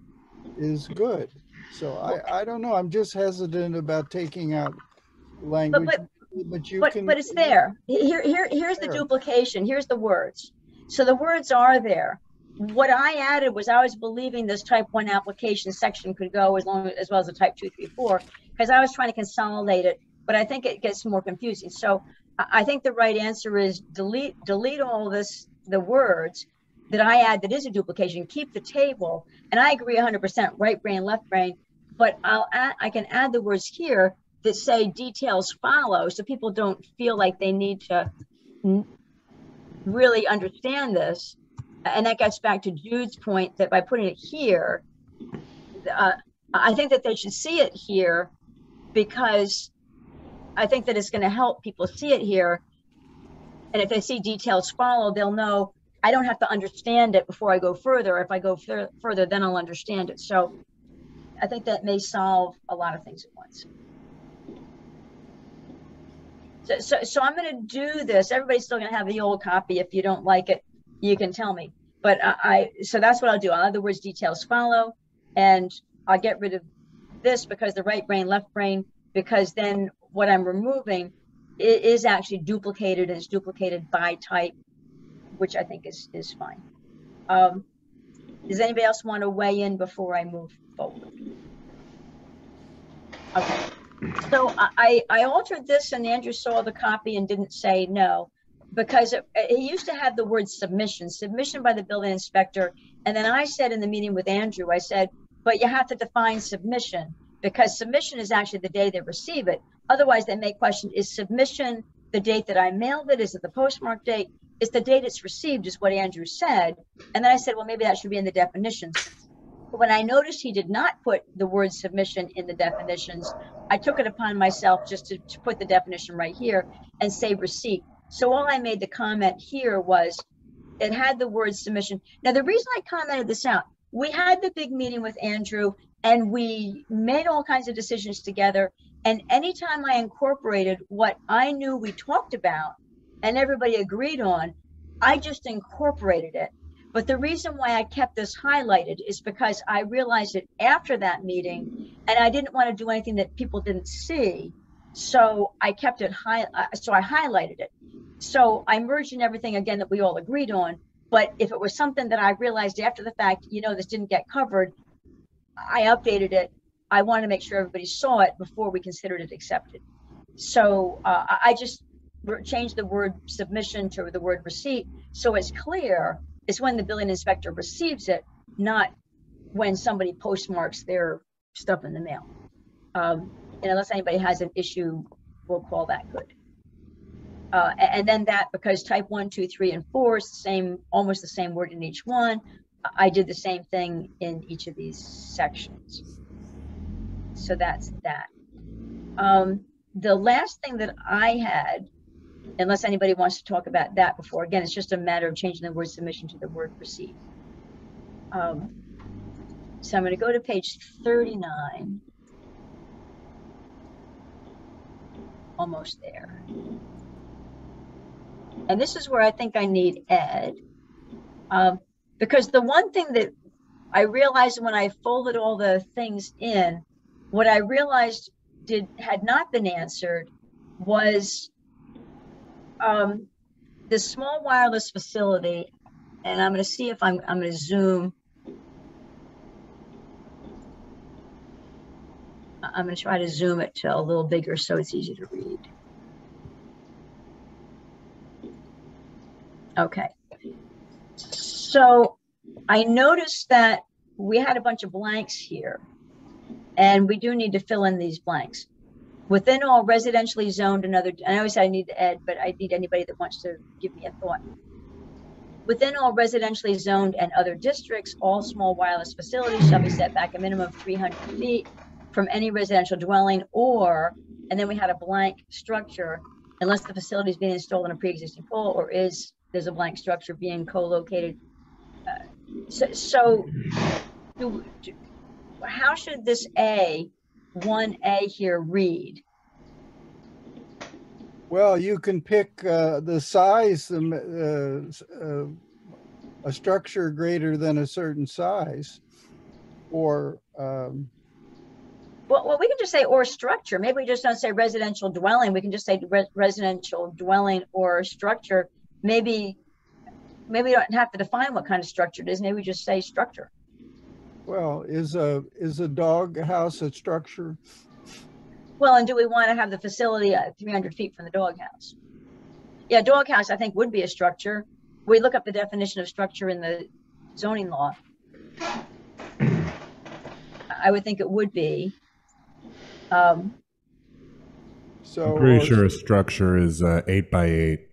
D: is good. So I don't know. I'm just hesitant about taking out language. But
A: it's there. Here's the duplication. Here's the words. So the words are there. What I added was I was believing this type 1 application section could go as well as the type 2, 3, 4, because I was trying to consolidate it. But I think it gets more confusing. So I think the right answer is delete all this, the words that I add that is a duplication, keep the table. And I agree 100%, right brain, left brain, but I can add the words here that say details follow, so people don't feel like they need to really understand this. And that gets back to Jude's point that by putting it here, I think that they should see it here, because I think that it's going to help people see it here. And if they see details follow, they'll know I don't have to understand it before I go further. If I go further, then I'll understand it. So I think that may solve a lot of things at once. So I'm going to do this. Everybody's still going to have the old copy. If you don't like it, you can tell me. But so that's what I'll do. I'll add the words details follow, and I'll get rid of this because the right brain, left brain, because then what I'm removing is actually duplicated, and it's duplicated by type, which I think is fine. Does anybody else want to weigh in before I move forward? Okay. So I altered this, and Andrew saw the copy and didn't say no, because it used to have the word submission by the building inspector. And then I said in the meeting with Andrew, I said, but you have to define submission, because submission is actually the day they receive it. Otherwise, they may question, is submission the date that I mailed it? Is it the postmark date? It's the date it's received, is what Andrew said. And then I said, well, maybe that should be in the definitions. when I noticed he did not put the word submission in the definitions, I took it upon myself just to put the definition right here and say receipt. So all I made the comment here was it had the word submission. Now, the reason I commented this out, we had the big meeting with Andrew and we made all kinds of decisions together. And anytime I incorporated what I knew we talked about and everybody agreed on, I just incorporated it. But the reason why I kept this highlighted is because I realized it after that meeting and I didn't want to do anything that people didn't see. So I kept it so I highlighted it. So I merged in everything again that we all agreed on. But if it was something that I realized after the fact, this didn't get covered, I updated it. I wanted to make sure everybody saw it before we considered it accepted. So I just changed the word submission to the word receipt. So it's clear it's when the building inspector receives it, not when somebody postmarks their stuff in the mail. And unless anybody has an issue, we'll call that good. And then that, because type 1, 2, 3, and 4 is the same, almost the same word in each one, I did the same thing in each of these sections. So that's that. The last thing that I had, unless anybody wants to talk about that before, again, it's just a matter of changing the word submission to the word receipt. So I'm going to go to page 39. Almost there. And this is where I think I need Ed. Because the one thing that I realized when I folded all the things in, what I realized had not been answered was the small wireless facility. And I'm going to see if I'm going to zoom. I'm going to try to zoom it to a little bigger so it's easy to read. Okay. So I noticed that we had a bunch of blanks here, and we do need to fill in these blanks. Within all residentially zoned and other, I always say I need Ed, but I need anybody that wants to give me a thought. Within all residentially zoned and other districts, all small wireless facilities shall be set back a minimum of 300 feet from any residential dwelling or, and then we had a blank structure, unless the facility is being installed on a pre-existing pole or there's a blank structure being co-located. How should this 1A here read?
D: Well, you can pick the size, a structure greater than a certain size, or
A: well, we can just say or structure. Maybe we just don't say residential dwelling. We can just say residential dwelling or structure. Maybe we don't have to define what kind of structure it is. Maybe we just say structure.
D: Well, is a dog house a structure?
A: Well, and do we want to have the facility at 300 feet from the dog house? Yeah, dog house I think would be a structure. We look up the definition of structure in the zoning law. I would think it would be.
D: So
C: I'm pretty sure a structure is 8 by 8.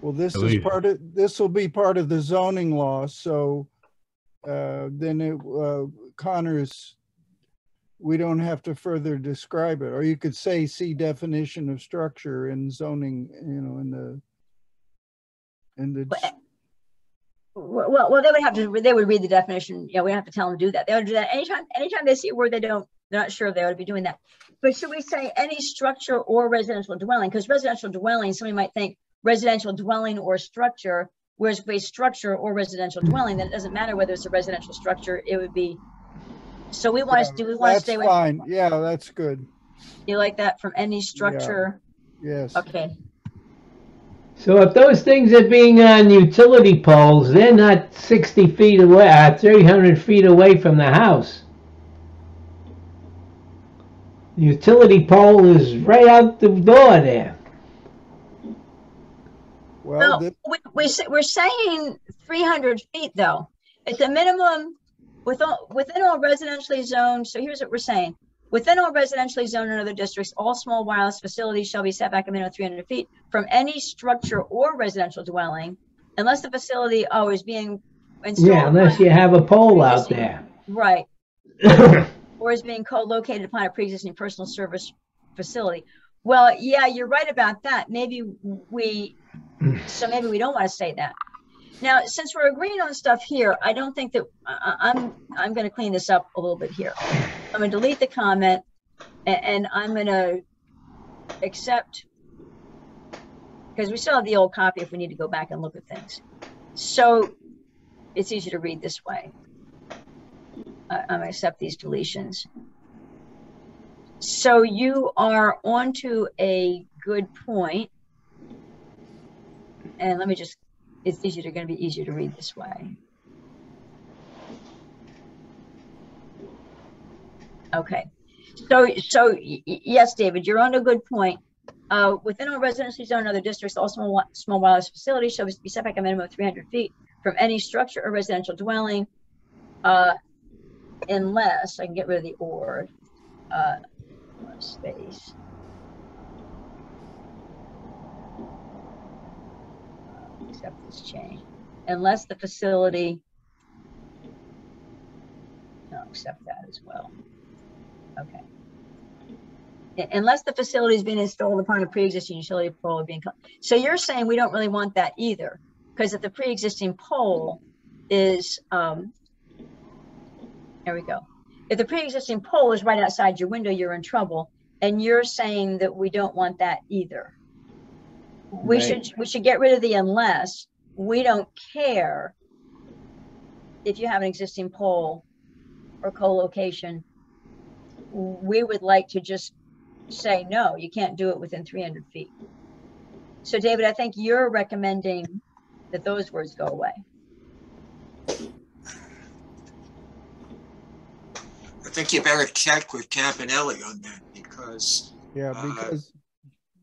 D: Well, this will be part of the zoning law. So then Connor's, we don't have to further describe it, or you could say see definition of structure in zoning, in the.
A: Well, they would read the definition. Yeah, we have to tell them to do that. They would do that anytime they see a word they're not sure they ought to be doing that. But should we say any structure or residential dwelling? Because residential dwelling, somebody might think residential dwelling or structure, whereas if we structure or residential dwelling, then it doesn't matter whether it's a residential structure, it would be. So we want to stay away.
D: That's fine. Yeah, that's good.
A: You like that from any structure?
D: Yeah. Yes.
A: Okay.
F: So if those things are being on utility poles, they're not 60 feet away, 300 feet away from the house. The utility pole is right out the door there.
D: Well,
A: we're saying 300 feet though. It's a minimum within all residentially zoned. So here's what we're saying. Within all residentially zoned and other districts, all small wireless facilities shall be set back a minimum of 300 feet from any structure or residential dwelling, unless the facility, is being installed.
F: Yeah, unless you have a pole out there.
A: Right. Or is being co-located upon a pre-existing personal service facility. Well, yeah, you're right about that. Maybe we don't want to say that. Now, since we're agreeing on stuff here, I don't think that I'm going to clean this up a little bit here. I'm going to delete the comment, and I'm going to accept, because we still have the old copy if we need to go back and look at things. So it's easier to read this way. I'm going to accept these deletions. So you are onto a good point. And let me just, it's going to be easier to read this way. Okay. So yes, David, you're on a good point. Within our residency zone and other districts, all small wireless facilities shall be set back a minimum of 300 feet from any structure or residential dwelling, unless, I can get rid of the or, space. Accept this change. Unless the facility, no, accept that as well. Okay. Unless the facility is being installed upon a pre-existing utility pole or being, so you're saying we don't really want that either, because if the pre-existing pole is, there we go. If the pre-existing pole is right outside your window, you're in trouble. And you're saying that we don't want that either. We should get rid of the unless. We don't care if you have an existing pole or co-location. We would like to just say, no, you can't do it within 300 feet. So David, I think you're recommending that those words go away.
B: I think you better check with Campanelli on that, because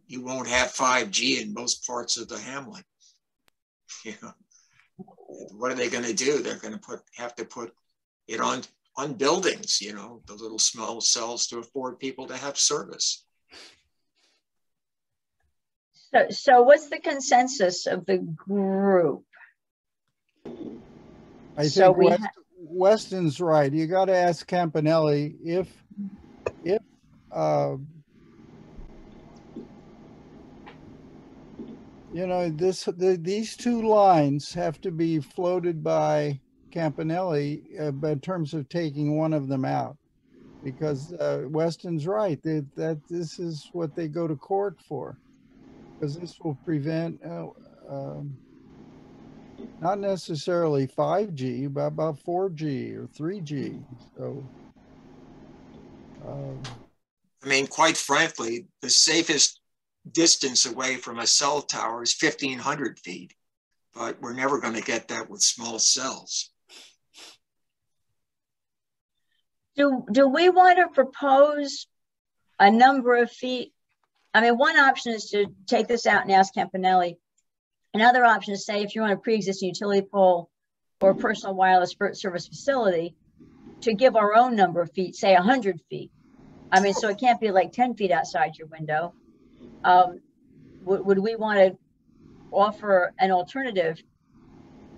B: you won't have 5G in most parts of the hamlet. You know, what are they going to do? They're going to have to put it on buildings, you know, the little small cells to afford people to have service.
A: So what's the consensus of the group?
D: I think Weston's right. You got to ask Campanelli if you know, these two lines have to be floated by Campanelli in terms of taking one of them out, because Weston's right that this is what they go to court for, because this will prevent not necessarily 5G, but about 4G or 3G. So,
B: I mean, quite frankly, the safest distance away from a cell tower is 1,500 feet, but we're never going to get that with small cells.
A: Do we want to propose a number of feet? I mean, one option is to take this out and ask Campanelli. Another option is, say, if you're on a pre-existing utility pole or personal wireless service facility, to give our own number of feet, say 100 feet. I mean, so it can't be like 10 feet outside your window. Would we want to offer an alternative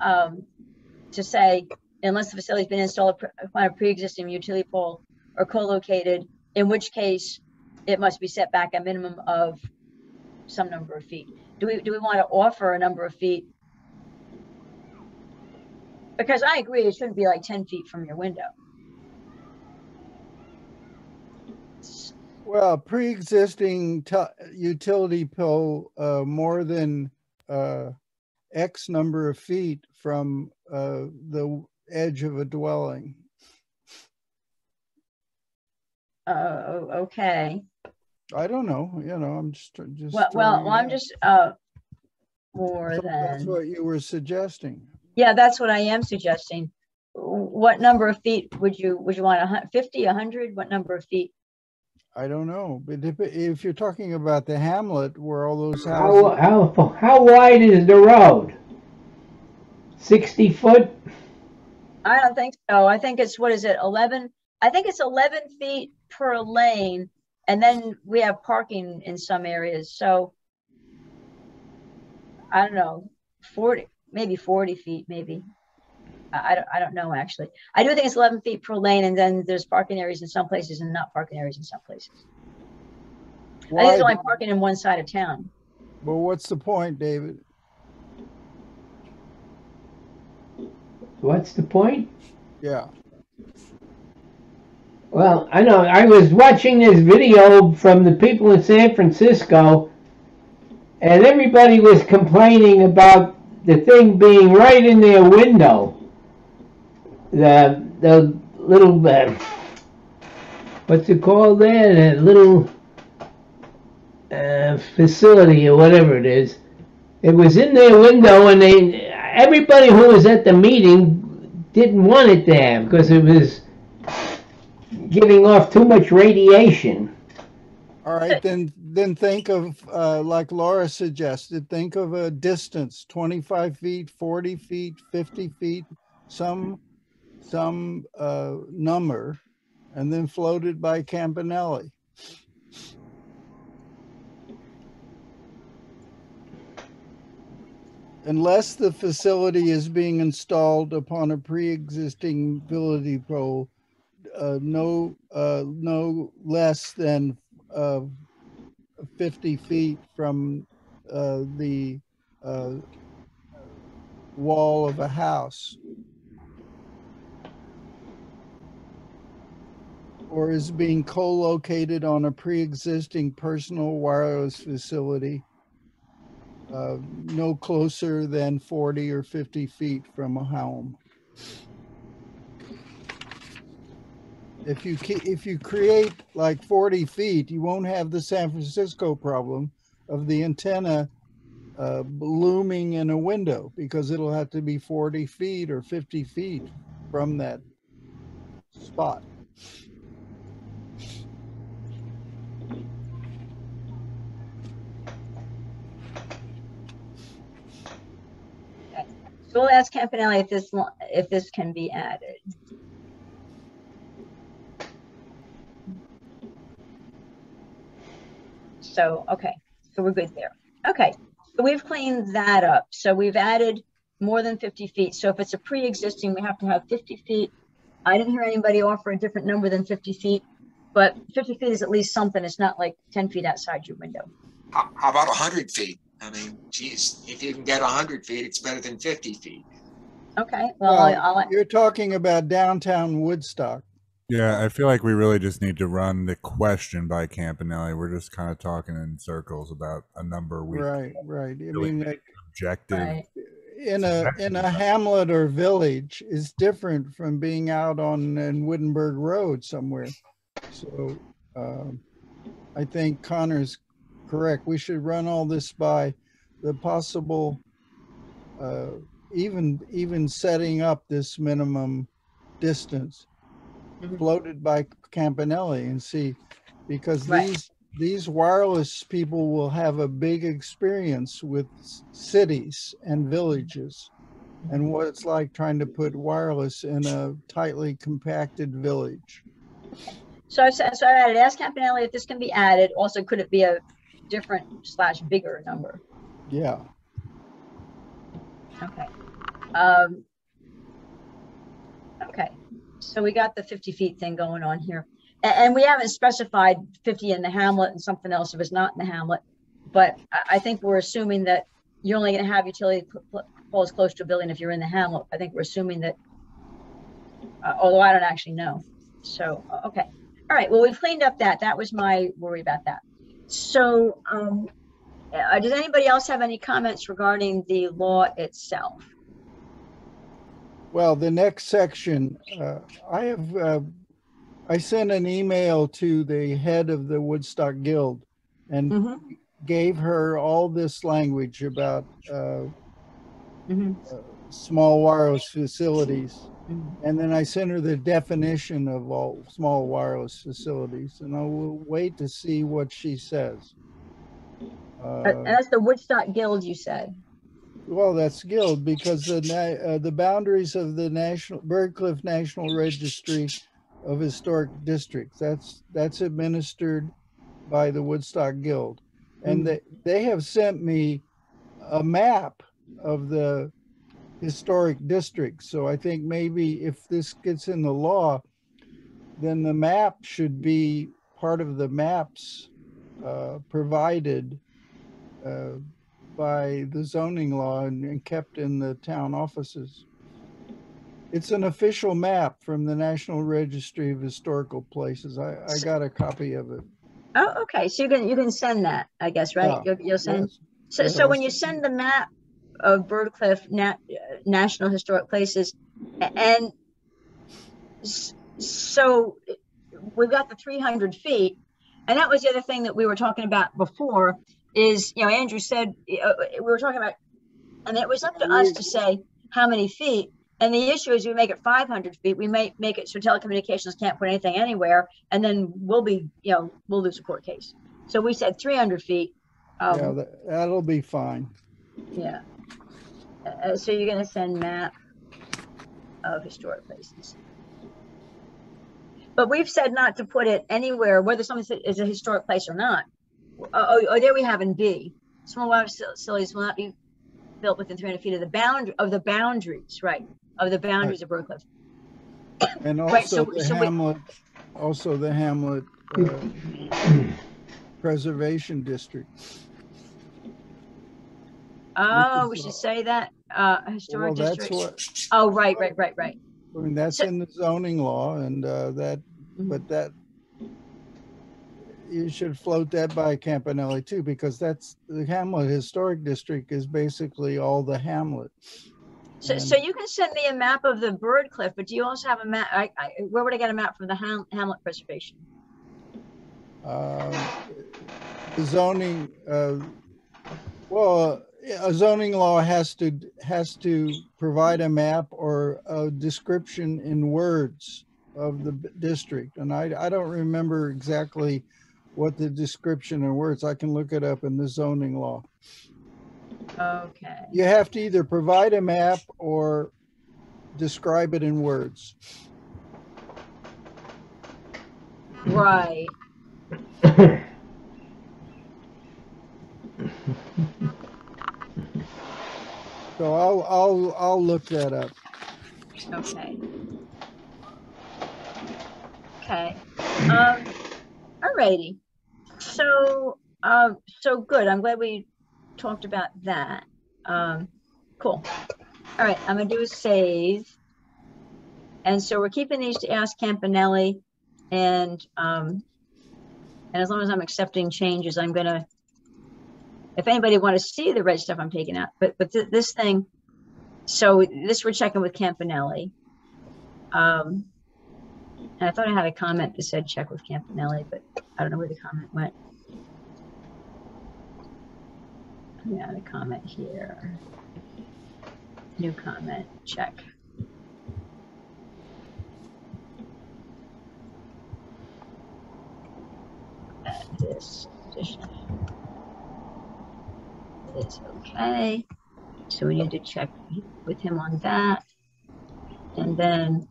A: to say, unless the facility has been installed upon a pre-existing utility pole or co-located, in which case it must be set back a minimum of some number of feet? Do we want to offer a number of feet? Because I agree, it shouldn't be like 10 feet from your window.
D: Well, pre-existing utility pole more than X number of feet from the edge of a dwelling.
A: Okay.
D: I don't know. You know, I'm just.
A: Well, I'm just more
D: so
A: than.
D: That's what you were suggesting.
A: Yeah, that's what I am suggesting. What number of feet would you want? 50, 100? What number of feet?
D: I don't know, but if you're talking about the hamlet where all those houses.
F: How wide is the road? 60 foot?
A: I don't think so. I think it's, what is it, 11? I think it's 11 feet per lane, and then we have parking in some areas. So I don't know, 40, maybe 40 feet, maybe. I don't know, actually. I do think it's 11 feet per lane, and then there's parking areas in some places and not parking areas in some places. I think there's only parking in one side of town.
D: Well, what's the point, David?
F: What's the point?
D: Yeah.
F: Well, I know I was watching this video from the people in San Francisco, and everybody was complaining about the thing being right in their window. The little what's it called there? The little facility or whatever it is. It was in their window, and everybody who was at the meeting didn't want it there because it was giving off too much radiation.
D: All right, then think of, like Laura suggested, think of a distance, 25 feet, 40 feet, 50 feet, some number, and then floated by Campanelli. Unless the facility is being installed upon a pre-existing utility pole, no less than 50 feet from the wall of a house, or is being co-located on a pre-existing personal wireless facility, no closer than 40 or 50 feet from a home. If you create like 40 feet, you won't have the San Francisco problem of the antenna looming in a window, because it'll have to be 40 feet or 50 feet from that spot.
A: So we'll ask Campanelli if this can be added. So, okay, so we're good there. Okay, so we've cleaned that up. So we've added more than 50 feet. So if it's a pre-existing, we have to have 50 feet. I didn't hear anybody offer a different number than 50 feet, but 50 feet is at least something. It's not like 10 feet outside your window.
B: How about 100 feet? I mean, geez, if you can get 100 feet, it's better than 50 feet.
A: Okay, well,
D: you're talking about downtown Woodstock.
C: Yeah, I feel like we really just need to run the question by Campanelli. We're just kind of talking in circles about a number we
D: right. I
C: really
D: mean, like,
C: objective.
A: right.
D: In a hamlet or village is different from being out on Wittenberg Road somewhere. So I think Connor's correct. We should run all this by the possible, even setting up this minimum distance floated by Campanelli and see, because these wireless people will have a big experience with cities and villages and what it's like trying to put wireless in a tightly compacted village.
A: So I added, ask Campanelli if this can be added. Also, could it be a different / bigger number?
D: Yeah.
A: Okay. Okay. So we got the 50 feet thing going on here. And we haven't specified 50 in the hamlet and something else if it's not in the hamlet. But I think we're assuming that you're only going to have utility poles close to a building if you're in the hamlet. I think we're assuming that, although I don't actually know. So, okay. All right. Well, we've cleaned up that. That was my worry about that. So does anybody else have any comments regarding the law itself?
D: Well, the next section, I sent an email to the head of the Woodstock Guild and gave her all this language about small wireless facilities. And then I sent her the definition of all small wireless facilities, and I will wait to see what she says.
A: And that's the Woodstock Guild, you said?
D: Well, that's Guild, because the boundaries of the Bird Cliff National Registry of historic districts. That's administered by the Woodstock Guild. And they have sent me a map of the historic districts. So I think maybe if this gets in the law, then the map should be part of the maps provided by the zoning law and kept in the town offices. It's an official map from the National Registry of Historical Places. I got a copy of it.
A: Oh, okay. So you can send that, I guess, right?
D: Yeah.
A: You'll send.
D: Yes.
A: So when you send the map of Birdcliff National Historic Places, and so we've got the 300 feet, and that was the other thing that we were talking about before. Is, you know, Andrew said we were talking about, and it was up to us to say how many feet. And the issue is, we make it 500 feet. We may make it so telecommunications can't put anything anywhere, and then we'll lose a court case. So we said 300 feet.
D: Yeah, that'll be fine.
A: Yeah. So you're going to send map of historic places. But we've said not to put it anywhere, whether something is a historic place or not. Oh, there we have in B. Small water facilities will not be built within 300 feet of the boundaries, right? Of the boundaries of Birdcliff.
D: And also the Hamlet Preservation District.
A: Oh, we should say that historic district. Right.
D: I mean, that's in the zoning law, and but that you should float that by Campanelli too, because that's the Hamlet Historic District is basically all the hamlet.
A: So you can send me a map of the Birdcliff, but do you also have a map? Where would I get a map for the Hamlet preservation?
D: The zoning, well, a zoning law has to provide a map or a description in words of the district, and I don't remember exactly what the description in words. I can look it up in the zoning law.
A: Okay.
D: You have to either provide a map or describe it in words.
A: Right.
D: So I'll look that up.
A: Okay. Okay. Alrighty. So good. I'm glad we talked about that. Cool. All right. I'm gonna do a save. And so we're keeping these to ask Campanelli, and as long as I'm accepting changes, I'm gonna. If anybody want to see the red stuff I'm taking out, but this thing, so this we're checking with Campanelli. And I thought I had a comment that said check with Campanelli, but I don't know where the comment went. I got a comment here. New comment, check. Add this addition. It's okay. So we need to check with him on that. And then,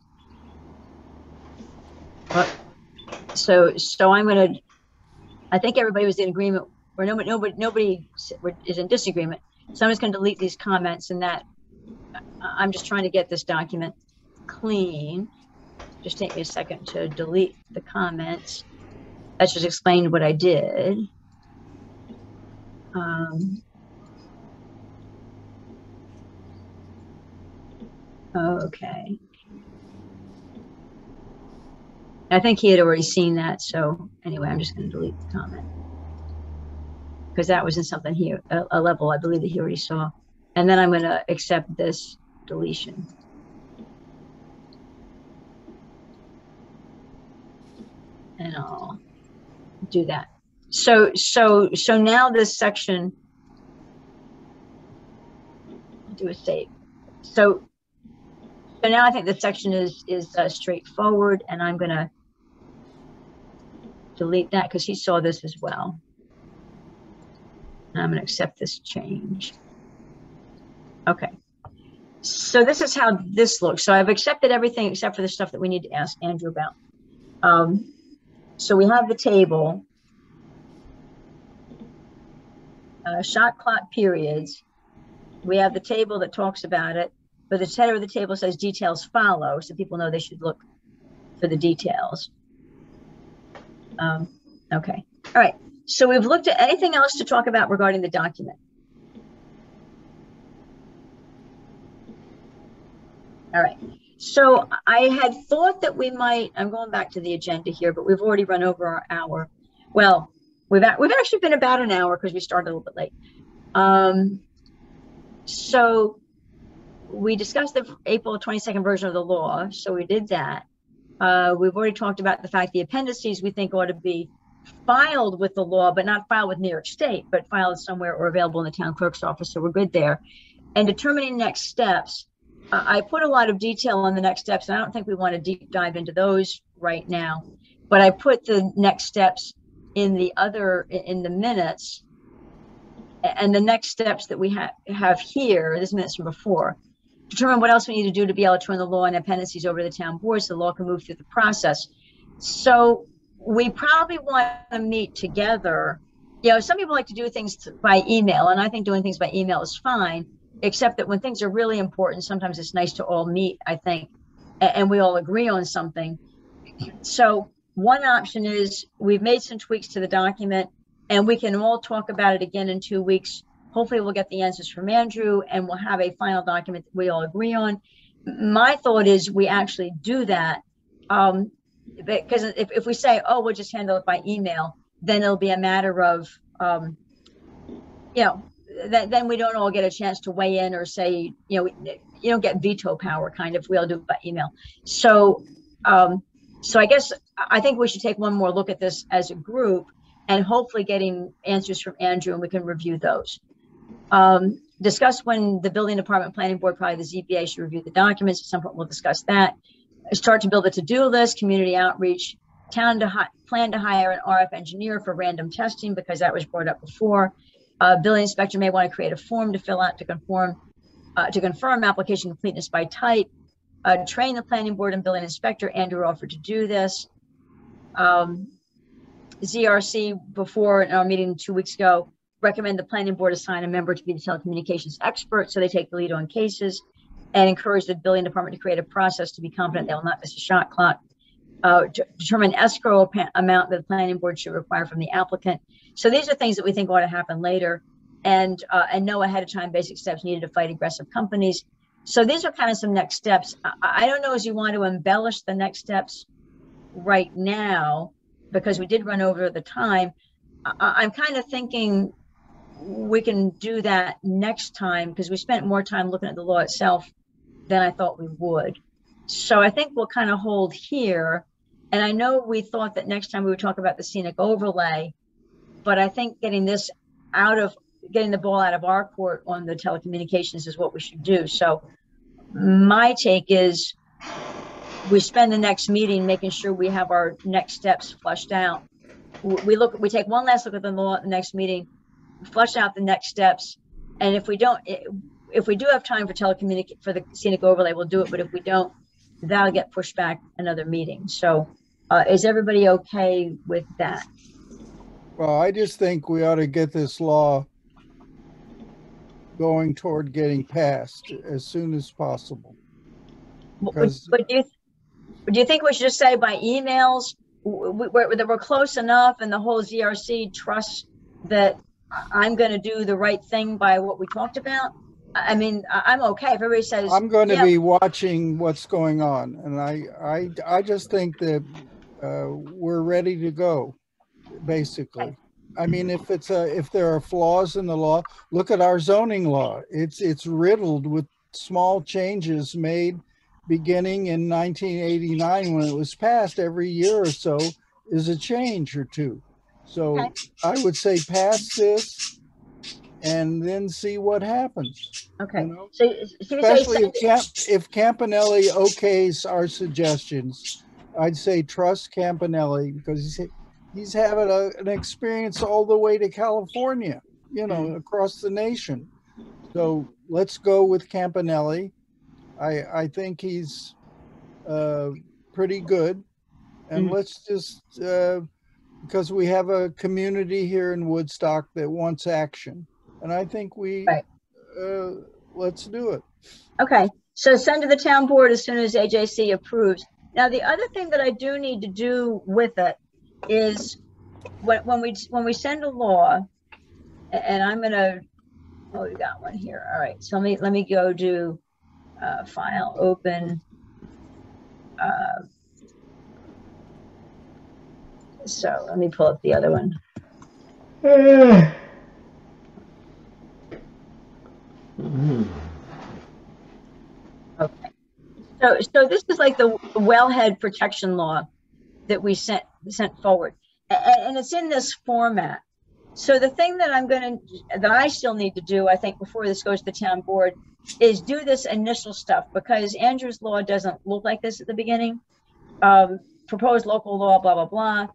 A: so I'm gonna, I think everybody was in agreement, or nobody is in disagreement. So I'm just gonna delete these comments, and that, I'm just trying to get this document clean. Just take me a second to delete the comments. That just explained what I did. Okay. I think he had already seen that. So anyway, I'm just going to delete the comment, because that was in something here, a level I believe that he already saw. And then I'm going to accept this deletion. And I'll do that. So now this section, I'll do a save. So now I think this section is straightforward, and I'm going to delete that because he saw this as well. And I'm going to accept this change. Okay. So this is how this looks. So I've accepted everything except for the stuff that we need to ask Andrew about. So we have the table, shot clock periods. We have the table that talks about it, but the header of the table says details follow, so people know they should look for the details. Okay, all right. So we've looked at anything else to talk about regarding the document. All right. So I had thought that we might, I'm going back to the agenda here, but we've already run over our hour. Well, we've actually been about an hour because we started a little bit late. So we discussed the April 22nd version of the law. So we did that. We've already talked about the fact the appendices we think ought to be filed with the law, but not filed with New York State, but filed somewhere or available in the town clerk's office. So we're good there. And determining next steps. I put a lot of detail on the next steps, and I don't think we want to deep dive into those right now, but I put the next steps in the minutes, and the next steps that we have here, this minutes from before, determine what else we need to do to be able to turn the law and appendices over to the town board so the law can move through the process. So we probably want to meet together. You know, some people like to do things by email, and I think doing things by email is fine, except that when things are really important, sometimes it's nice to all meet, I think, and we all agree on something. So one option is we've made some tweaks to the document, and we can all talk about it again in 2 weeks. Hopefully we'll get the answers from Andrew, and we'll have a final document that we all agree on. My thought is we actually do that, because if we say, oh, we'll just handle it by email, then it'll be a matter of, you know, then we don't all get a chance to weigh in or say, you know, you don't get veto power kind of, we all do it by email. So, so I guess I think we should take one more look at this as a group and hopefully getting answers from Andrew, and we can review those. Discuss when the building department, planning board, probably the ZBA should review the documents. At some point we'll discuss that. Start to build a to-do list, community outreach, plan to hire an RF engineer for random testing, because that was brought up before. Building inspector may want to create a form to fill out to confirm application completeness by type. Train the planning board and building inspector. Andrew offered to do this. ZRC, before in our meeting 2 weeks ago, recommend the planning board assign a member to be the telecommunications expert, so they take the lead on cases, and encourage the building department to create a process to be confident they will not miss a shot clock. To determine escrow amount that the planning board should require from the applicant. So these are things that we think ought to happen later, and know ahead of time basic steps needed to fight aggressive companies. So these are kind of some next steps. I don't know as you want to embellish the next steps right now, because we did run over the time. I'm kind of thinking we can do that next time, because we spent more time looking at the law itself than I thought we would. So I think we'll kind of hold here. And I know we thought that next time we would talk about the scenic overlay, but I think getting the ball out of our court on the telecommunications is what we should do. So my take is we spend the next meeting making sure we have our next steps fleshed out. We take one last look at the law at the next meeting, flesh out the next steps. And if we do have time for for the scenic overlay, we'll do it. But if we don't, that'll get pushed back another meeting. So is everybody okay with that?
D: Well, I just think we ought to get this law going toward getting passed as soon as possible.
A: But do you think we should just say by emails that we're close enough, and the whole ZRC trusts that I'm going to do the right thing by what we talked about? I mean, I'm okay if everybody says
D: I'm going to be watching what's going on, and I just think that we're ready to go, basically.
A: Okay.
D: I mean, if there are flaws in the law, look at our zoning law. It's riddled with small changes made beginning in 1989 when it was passed. Every year or so is a change or two. So
A: Okay.
D: I would say pass this and then see what happens.
A: Okay.
D: You know?
A: So
D: Especially if Campanelli okays our suggestions, I'd say trust Campanelli, because he's having an experience all the way to California, you know, across the nation. So let's go with Campanelli. I think he's pretty good, And let's just, because we have a community here in Woodstock that wants action. And I think
A: Right.
D: let's do it.
A: Okay, so send to the town board as soon as AJC approves. Now, the other thing that I do need to do with it is when we send a law, and I'm gonna, oh, we got one here. All right, so let me go to file, open. So let me pull up the other one. Okay, so this is like the wellhead protection law that we sent forward, and it's in this format. So the thing that I still need to do, I think, before this goes to the town board, is do this initial stuff, because Andrew's law doesn't look like this at the beginning. Proposed local law, blah blah blah.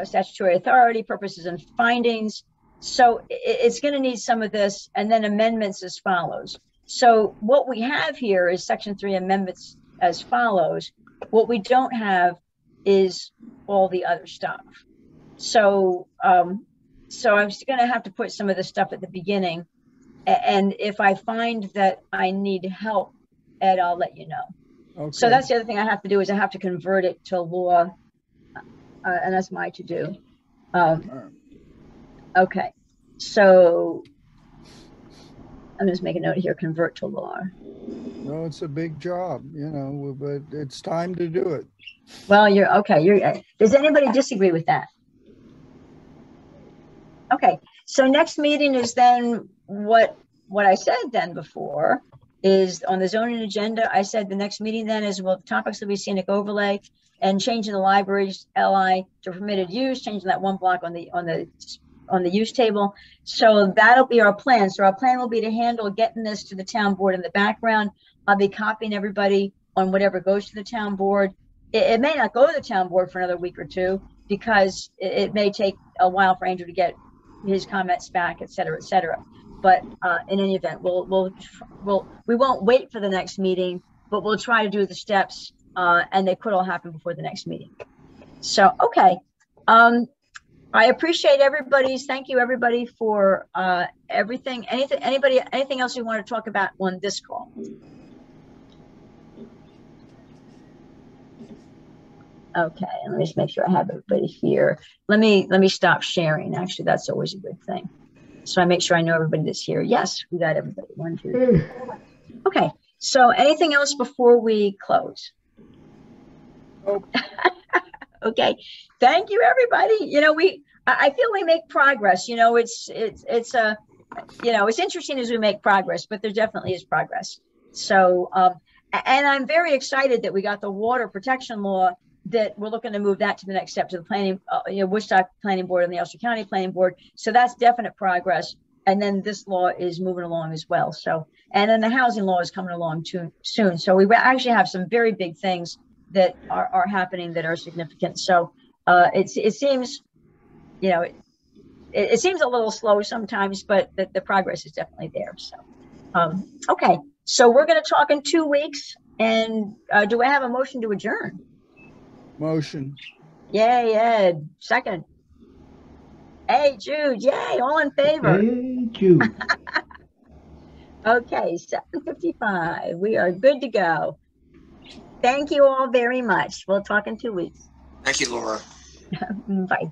A: Statutory authority, purposes and findings. So it's going to need some of this, and then amendments as follows. So what we have here is Section 3 amendments as follows. What we don't have is all the other stuff. So so I'm just going to have to put some of the stuff at the beginning, and if I find that I need help, Ed, I'll let you know. Okay. So that's the other thing I have to do, is I have to convert it to law, and that's my to do. Okay, so I'm just making a note here, convert to law.
D: No, it's a big job, you know, but it's time to do it.
A: Well, you're okay. Does anybody disagree with that? Okay, so next meeting is then what I said then before is on the zoning agenda. I said the next meeting then is, well, the topics will be scenic overlay and changing the library's LI to permitted use, changing that one block on the use table. So that'll be our plan. So our plan will be to handle getting this to the town board in the background. I'll be copying everybody on whatever goes to the town board. It may not go to the town board for another week or two, because it may take a while for Andrew to get his comments back, et cetera, et cetera. But in any event, we won't wait for the next meeting, but we'll try to do the steps, and they could all happen before the next meeting. So, okay. I appreciate thank you everybody for everything. Anything else you want to talk about on this call? Okay, and let me just make sure I have everybody here. Let me stop sharing. Actually, that's always a good thing. So I make sure I know everybody that's here. Yes, we got everybody. 1, 2, 3. Okay, so anything else before we close?
D: Oh.
A: Okay, thank you everybody. You know, I feel we make progress. You know, it's interesting as we make progress, but there definitely is progress. So and I'm very excited that we got the water protection law, that we're looking to move that to the next step, to the planning, Woodstock Planning Board and the Ulster County Planning Board. So that's definite progress. And then this law is moving along as well. So, and then the housing law is coming along too soon. So we actually have some very big things that are happening that are significant. So it seems, you know, it seems a little slow sometimes, but the progress is definitely there. So, okay. So we're going to talk in 2 weeks. And do I have a motion to adjourn?
D: Motion.
A: Yay, Ed. Second. Hey, Jude. Yay. All in favor.
F: Hey, Jude.
A: Okay, 7:55. We are good to go. Thank you all very much. We'll talk in 2 weeks.
B: Thank you, Laura.
A: Bye.